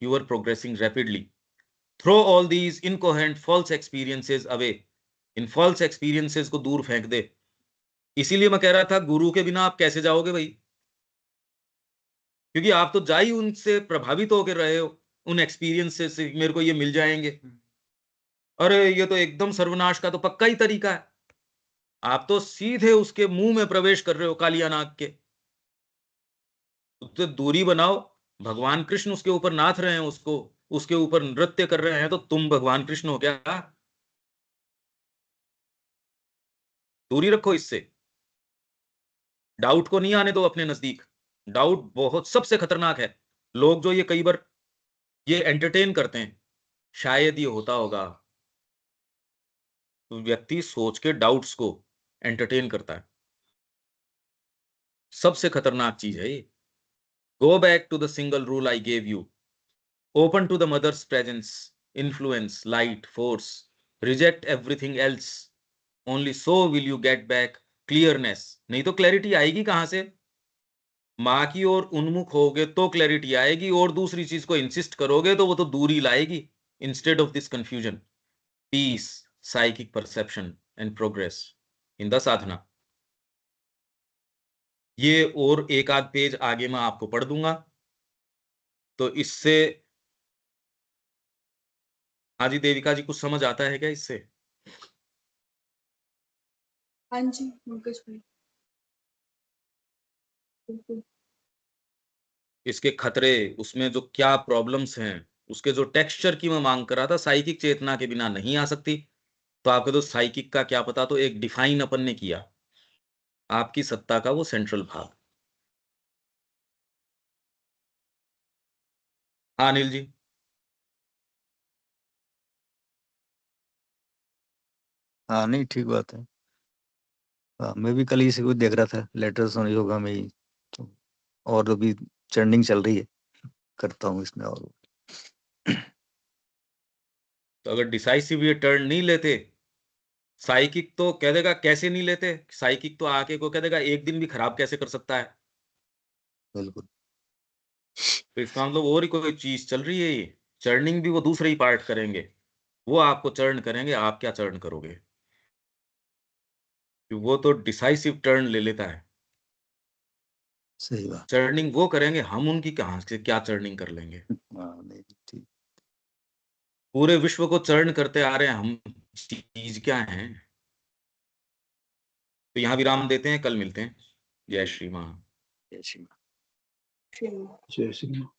you were progressing rapidly. Throw all these incoherent false experiences away. In false experiences को दूर फेंक दे। इसीलिए मैं कह रहा था गुरु के बिना आप कैसे जाओगे भाई, क्योंकि आप तो जा ही उनसे प्रभावित होकर रहे हो, उन एक्सपीरियंसेस से मेरे को ये मिल जाएंगे। अरे ये तो एकदम सर्वनाश का तो पक्का ही तरीका है। आप तो सीधे उसके मुंह में प्रवेश कर रहे हो, कालिया नाग के। तो दूरी बनाओ। भगवान कृष्ण उसके ऊपर नाथ रहे हैं, उसको उसके ऊपर नृत्य कर रहे हैं, तो तुम भगवान कृष्ण हो क्या। दूरी रखो इससे। डाउट को नहीं आने दो अपने नजदीक। डाउट बहुत सबसे खतरनाक है। लोग जो ये कई बार ये एंटरटेन करते हैं, शायद ये होता होगा, तो व्यक्ति सोच के डाउट्स को एंटरटेन करता है। सबसे खतरनाक चीज है ये। Go back to the single rule I gave you, open to the mother's presence, influence, light, force, reject everything else, only so will you get back clearness. नहीं तो क्लैरिटी आएगी कहां से। माँ की ओर उन्मुख होगे तो क्लैरिटी आएगी, और दूसरी चीज को इंसिस्ट करोगे तो वो तो दूरी लाएगी। Instead of this confusion, peace, psychic perception and progress in the sadhana. ये और एक आध पेज आगे मैं आपको पढ़ दूंगा, तो इससे हाजी देविका जी कुछ समझ आता है क्या इससे। हाँ जी पंकज भाई, बिल्कुल। इसके खतरे, उसमें जो क्या प्रॉब्लम्स हैं, उसके जो टेक्सचर की मैं मांग कर रहा था, साइकिक चेतना के बिना नहीं आ सकती। तो आपके तो साइकिक का क्या पता, तो एक डिफाइन अपन ने किया, आपकी सत्ता का वो सेंट्रल भाग। हाँ अनिल जी। हाँ, नहीं ठीक बात है। हाँ, मैं भी कल इसी को देख रहा था, लेटर्स ऑन योगा में ही, तो और अभी ट्रेंडिंग चल रही है, करता हूँ इसमें। और तो अगर डिसाइसिव ये टर्न नहीं लेते, साइकिक तो कह देगा कैसे नहीं लेते, साइकिक तो आके को कह देगा एक दिन भी खराब कैसे कर सकता है। बिल्कुल। तो इसका मतलब और ही कोई चीज चल रही है ये। चर्निंग भी वो दूसरे ही पार्ट करेंगे, वो आपको चर्न करेंगे, आप क्या चर्न करोगे। वो तो डिसाइसिव टर्न ले लेता है, सही बात। चर्निंग वो करेंगे, हम उनकी कहाँ से क्या चर्निंग कर लेंगे। हाँ, नहीं ठीक। पूरे विश्व को चर्न करते आ रहे हैं हम, चीज क्या है। तो यहाँ विराम देते हैं, कल मिलते हैं। जय श्री राम। जय श्री राम। श्री जय श्री राम।